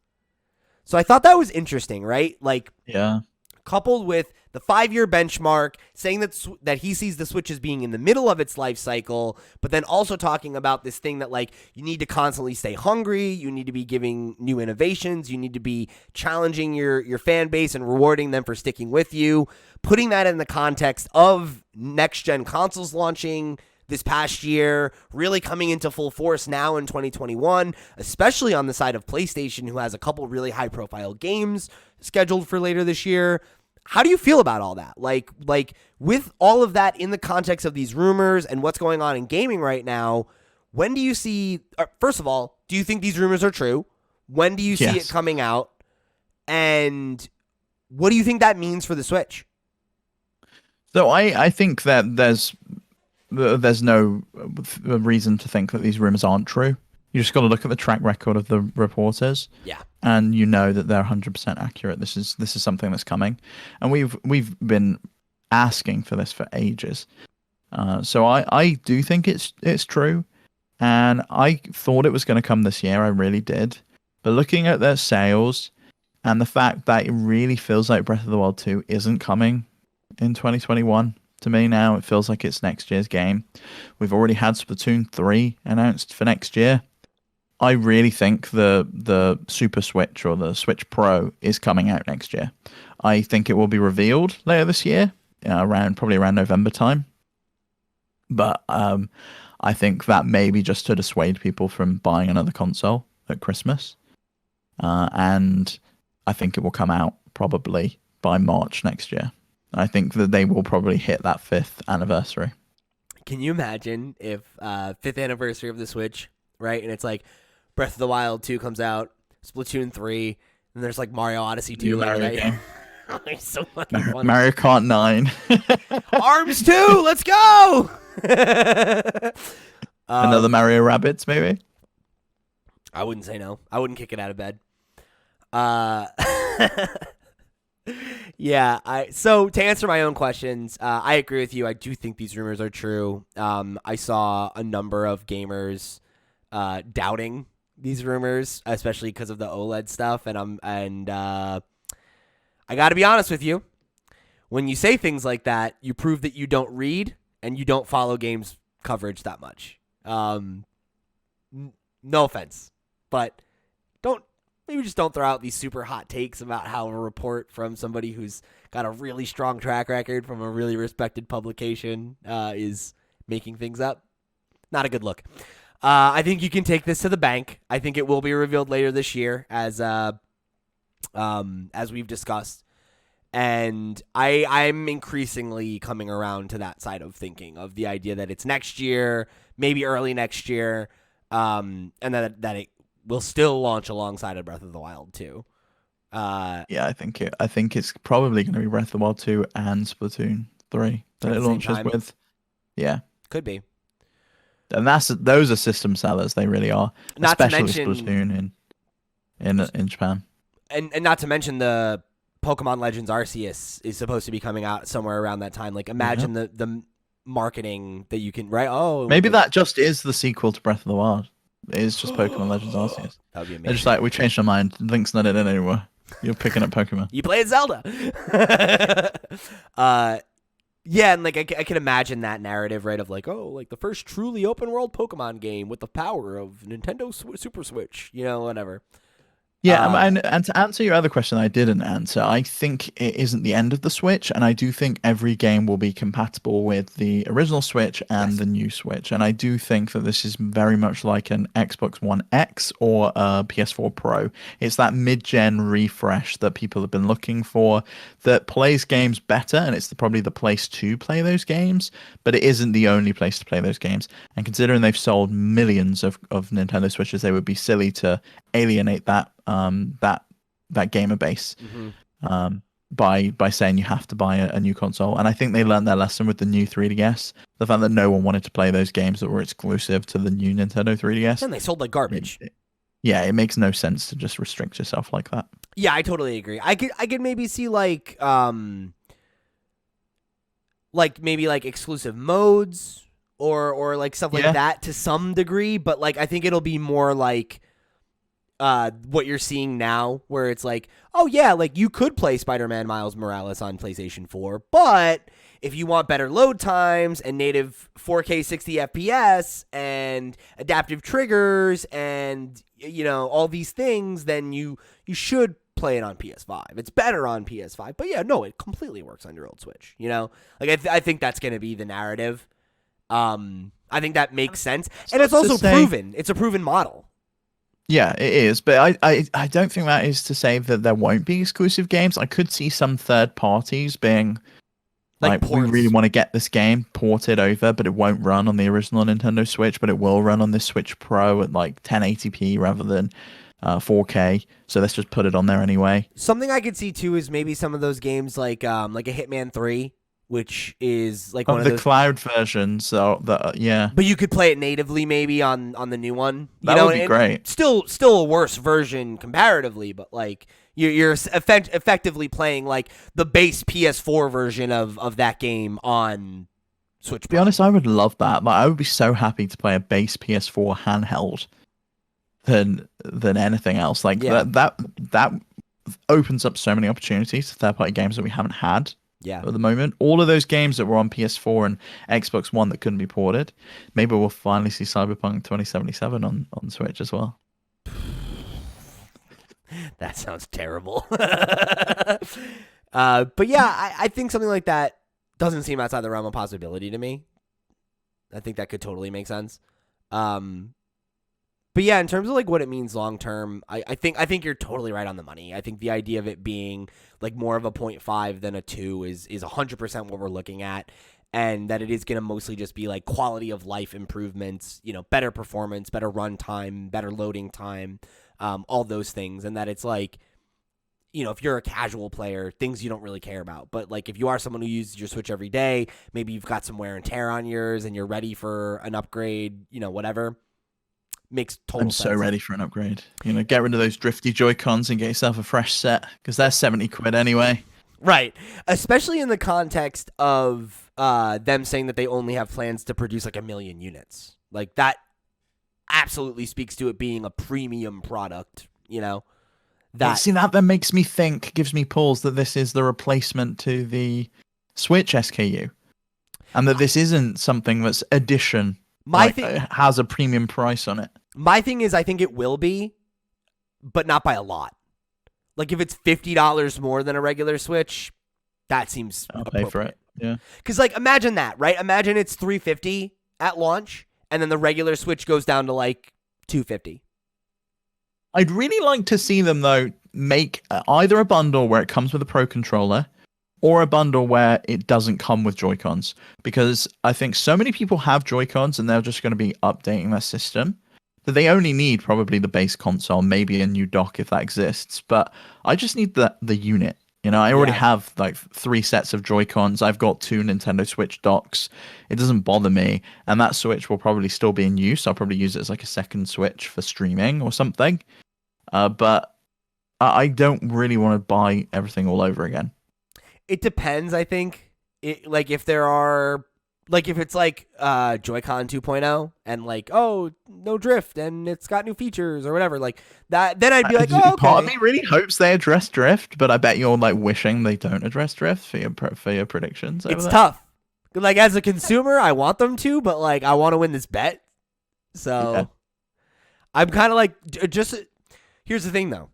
A: So I thought that was interesting, right? Like,
B: Yeah.
A: coupled with the 5-year benchmark, saying that he sees the Switch as being in the middle of its life cycle, but then also talking about this thing that like you need to constantly stay hungry, you need to be giving new innovations, you need to be challenging your fan base and rewarding them for sticking with you, putting that in the context of next-gen consoles launching this past year, really coming into full force now in 2021, especially on the side of PlayStation, who has a couple really high-profile games scheduled for later this year. How do you feel about all that? Like with all of that in the context of these rumors and what's going on in gaming right now, when do you see, first of all, do you think these rumors are true? When do you see it coming out? And what do you think that means for the Switch?
B: So I think that there's no reason to think that these rumors aren't true. You just got to look at the track record of the reporters.
A: Yeah.
B: And you know that they're 100% accurate. This is something that's coming. And we've been asking for this for ages. So I do think it's true. And I thought it was going to come this year. I really did. But looking at their sales and the fact that it really feels like Breath of the Wild 2 isn't coming in 2021, to me now, it feels like it's next year's game. We've already had Splatoon 3 announced for next year. I really think the Super Switch or the Switch Pro is coming out next year. I think it will be revealed later this year, probably around November time. But I think that may be just to dissuade people from buying another console at Christmas. And I think it will come out probably by March next year. I think that they will probably hit that 5th anniversary.
A: Can you imagine if 5th anniversary of the Switch, right? And it's like Breath of the Wild 2 comes out, Splatoon 3, and there's like Mario Odyssey 2 later that year. It's so fucking funny.
B: Mario Kart 9.
A: Arms 2, let's go!
B: Another Mario Rabbids, maybe?
A: I wouldn't say no. I wouldn't kick it out of bed. Yeah, so to answer my own questions, I agree with you. I do think these rumors are true. I saw a number of gamers doubting these rumors, especially because of the OLED stuff, and I got to be honest with you. When you say things like that, you prove that you don't read and you don't follow games coverage that much. No offense, but maybe just don't throw out these super hot takes about how a report from somebody who's got a really strong track record from a really respected publication is making things up. Not a good look. I think you can take this to the bank. I think it will be revealed later this year, as we've discussed. And I'm increasingly coming around to that side of thinking, of the idea that it's next year, maybe early next year, and that it will still launch alongside of Breath of the Wild 2.
B: Yeah, I think it's probably going to be Breath of the Wild 2 and Splatoon 3 that it launches with. Yeah,
A: could be.
B: And those are system sellers. They really are,
A: not
B: especially
A: to mention,
B: Splatoon in Japan.
A: And not to mention the Pokemon Legends Arceus is supposed to be coming out somewhere around that time. Like, imagine the marketing that you can write. Oh,
B: maybe that just is the sequel to Breath of the Wild. It is just Pokemon Legends Arceus.
A: That would be amazing.
B: They're just like, we changed our mind. Link's not in it anymore. You're picking up Pokemon.
A: You played Zelda. Yeah, and like I can imagine that narrative, right? Of like, oh, like the first truly open world Pokemon game with the power of Nintendo Super Switch, whatever.
B: Yeah, and to answer your other question I didn't answer, I think it isn't the end of the Switch, and I do think every game will be compatible with the original Switch and the new Switch, and I do think that this is very much like an Xbox One X or a PS4 Pro. It's that mid-gen refresh that people have been looking for, that plays games better, and it's probably the place to play those games, but it isn't the only place to play those games. And considering they've sold millions of Nintendo Switches, they would be silly to alienate that gamer base by saying you have to buy a new console. And I think they learned their lesson with the new 3DS. The fact that no one wanted to play those games that were exclusive to the new Nintendo 3DS.
A: And they sold like garbage.
B: It makes no sense to just restrict yourself like that.
A: Yeah, I totally agree. I could maybe see like maybe like exclusive modes or like stuff like that to some degree, but like I think it'll be more like what you're seeing now, where it's like, oh yeah, like you could play Spider-Man Miles Morales on PlayStation 4, but if you want better load times and native 4K 60 FPS and adaptive triggers and all these things, then you should play it on PS5. It's better on PS5, but yeah, no, it completely works on your old Switch. Like I think that's going to be the narrative. I think that makes sense, and it's also proven. It's a proven model.
B: Yeah, it is, but I don't think that is to say that there won't be exclusive games. I could see some third parties being like we really want to get this game ported over, but it won't run on the original Nintendo Switch, but it will run on this Switch Pro at like 1080p rather than 4K. So let's just put it on there anyway.
A: Something I could see too is maybe some of those games like a Hitman 3, which is like one of the
B: cloud version. So
A: but you could play it natively maybe on the new one.
B: That would be great.
A: Still a worse version comparatively, but like you're effectively playing like the base PS4 version of that game on Switch.
B: To be honest, I would love that. Like, I would be so happy to play a base PS4 handheld than anything else. Like that opens up so many opportunities to third-party games that we haven't had.
A: Yeah.
B: At the moment, all of those games that were on PS4 and Xbox One that couldn't be ported, maybe we'll finally see Cyberpunk 2077 on Switch as well.
A: That sounds terrible. But yeah, I think something like that doesn't seem outside the realm of possibility to me. I think that could totally make sense. But But yeah, in terms of like what it means long term, I think you're totally right on the money. I think the idea of it being like more of a 0.5 than a 2 is 100% what we're looking at, and that it is going to mostly just be like quality of life improvements, better performance, better run time, better loading time, all those things, and that it's like, if you're a casual player, things you don't really care about. But like if you are someone who uses your Switch every day, maybe you've got some wear and tear on yours and you're ready for an upgrade, whatever. Makes total sense.
B: I'm so ready for an upgrade. Get rid of those drifty Joy-Cons and get yourself a fresh set, because they're 70 quid anyway.
A: Right. Especially in the context of them saying that they only have plans to produce like 1 million units. Like that absolutely speaks to it being a premium product,
B: That then makes me think, gives me pause that this is the replacement to the Switch SKU. And that this isn't something that's addition. Has a premium price on it.
A: My thing is, I think it will be, but not by a lot. Like if it's $50 more than a regular Switch, that seems
B: I'll pay for it. Yeah.
A: Because like imagine that, right? Imagine it's $350 at launch, and then the regular Switch goes down to like $250.
B: I'd really like to see them though make either a bundle where it comes with a Pro controller, or a bundle where it doesn't come with Joy-Cons, because I think so many people have Joy-Cons and they're just going to be updating their system that they only need probably the base console, maybe a new dock if that exists. But I just need the unit. I already have like 3 sets of Joy-Cons. I've got 2 Nintendo Switch docks. It doesn't bother me, and that Switch will probably still be in use. I'll probably use it as like a second Switch for streaming or something. But I don't really want to buy everything all over again.
A: It depends, I think. If there are, like if it's like Joy-Con 2.0 and like, oh, no drift and it's got new features or whatever, like that, then I'd be like, oh, okay.
B: Part of me really hopes they address drift, but I bet you're like wishing they don't address drift for your predictions.
A: It's tough. Like as a consumer, I want them to, but like I want to win this bet. So I'm kind of like, here's the thing though.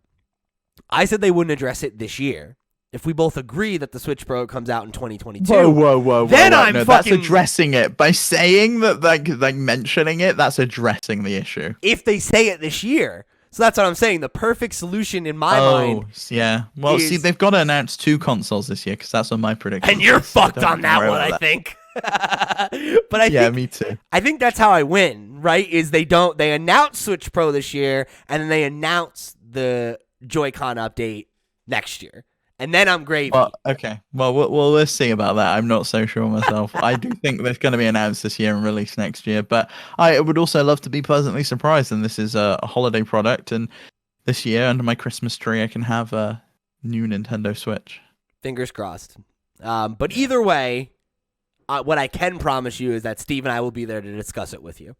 A: I said they wouldn't address it this year. If we both agree that the Switch Pro comes out in 2022,
B: whoa,
A: then I'm
B: fucking... That's addressing it. By saying that, like mentioning it, that's addressing the issue.
A: If they say it this year. So that's what I'm saying. The perfect solution in my mind.
B: Yeah. Well, see, they've got to announce 2 consoles this year, because that's on my prediction.
A: And you're fucked on that one, I think. But I think,
B: me too.
A: I think that's how I win, right? Is they announce Switch Pro this year, and then they announce the Joy-Con update next year. And then I'm gravy.
B: Well, okay. Well, we'll see about that. I'm not so sure myself. I do think there's going to be announced this year and released next year. But I would also love to be pleasantly surprised. And this is a holiday product. And this year, under my Christmas tree, I can have a new Nintendo Switch.
A: Fingers crossed. But either way, what I can promise you is that Steve and I will be there to discuss it with you.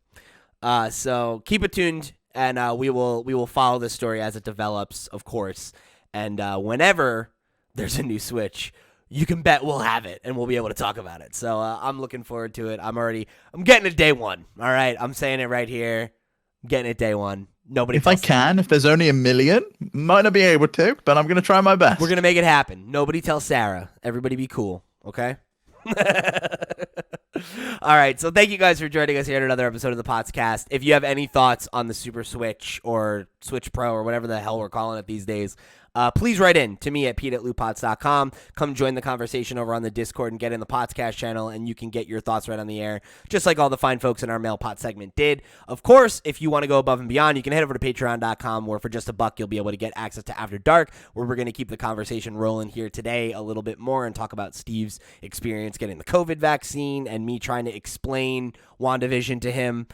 A: So keep it tuned, and we will follow this story as it develops, of course. And whenever there's a new Switch, you can bet we'll have it and we'll be able to talk about it. So I'm looking forward to it. I'm getting it day one. All right. I'm saying it right here. I'm getting it day one.
B: If there's only 1 million, might not be able to, but I'm going to try my best.
A: We're going to make it happen. Nobody tell Sarah. Everybody be cool. Okay. All right. So thank you guys for joining us here at another episode of the PotsCast. If you have any thoughts on the Super Switch or Switch Pro or whatever the hell we're calling it these days, please write in to me at pete@lootpots.com. Come join the conversation over on the Discord and get in the PotsCast channel, and you can get your thoughts right on the air, just like all the fine folks in our Mail Pot segment did. Of course, if you want to go above and beyond, you can head over to patreon.com, where for just $1, you'll be able to get access to After Dark, where we're going to keep the conversation rolling here today a little bit more and talk about Steve's experience getting the COVID vaccine and me trying to explain WandaVision to him.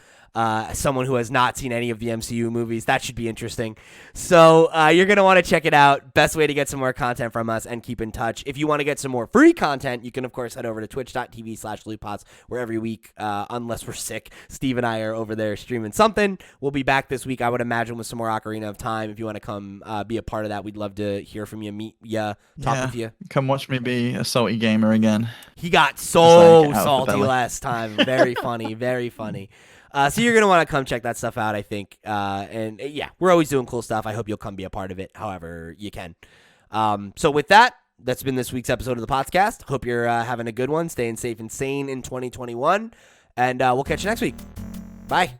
A: Someone who has not seen any of the MCU movies. That should be interesting. So you're going to want to check it out. Best way to get some more content from us and keep in touch. If you want to get some more free content, you can, of course, head over to twitch.tv/LootPots, where every week, unless we're sick, Steve and I are over there streaming something. We'll be back this week, I would imagine, with some more Ocarina of Time. If you want to come be a part of that, we'd love to hear from you, meet you, talk with you.
B: Come watch me be a salty gamer again.
A: He got so salty last time. Very funny, very funny. So you're going to want to come check that stuff out, I think. And yeah, we're always doing cool stuff. I hope you'll come be a part of it however you can. So with that, that's been this week's episode of the PotsCast. Hope you're having a good one, staying safe and sane in 2021. And we'll catch you next week. Bye.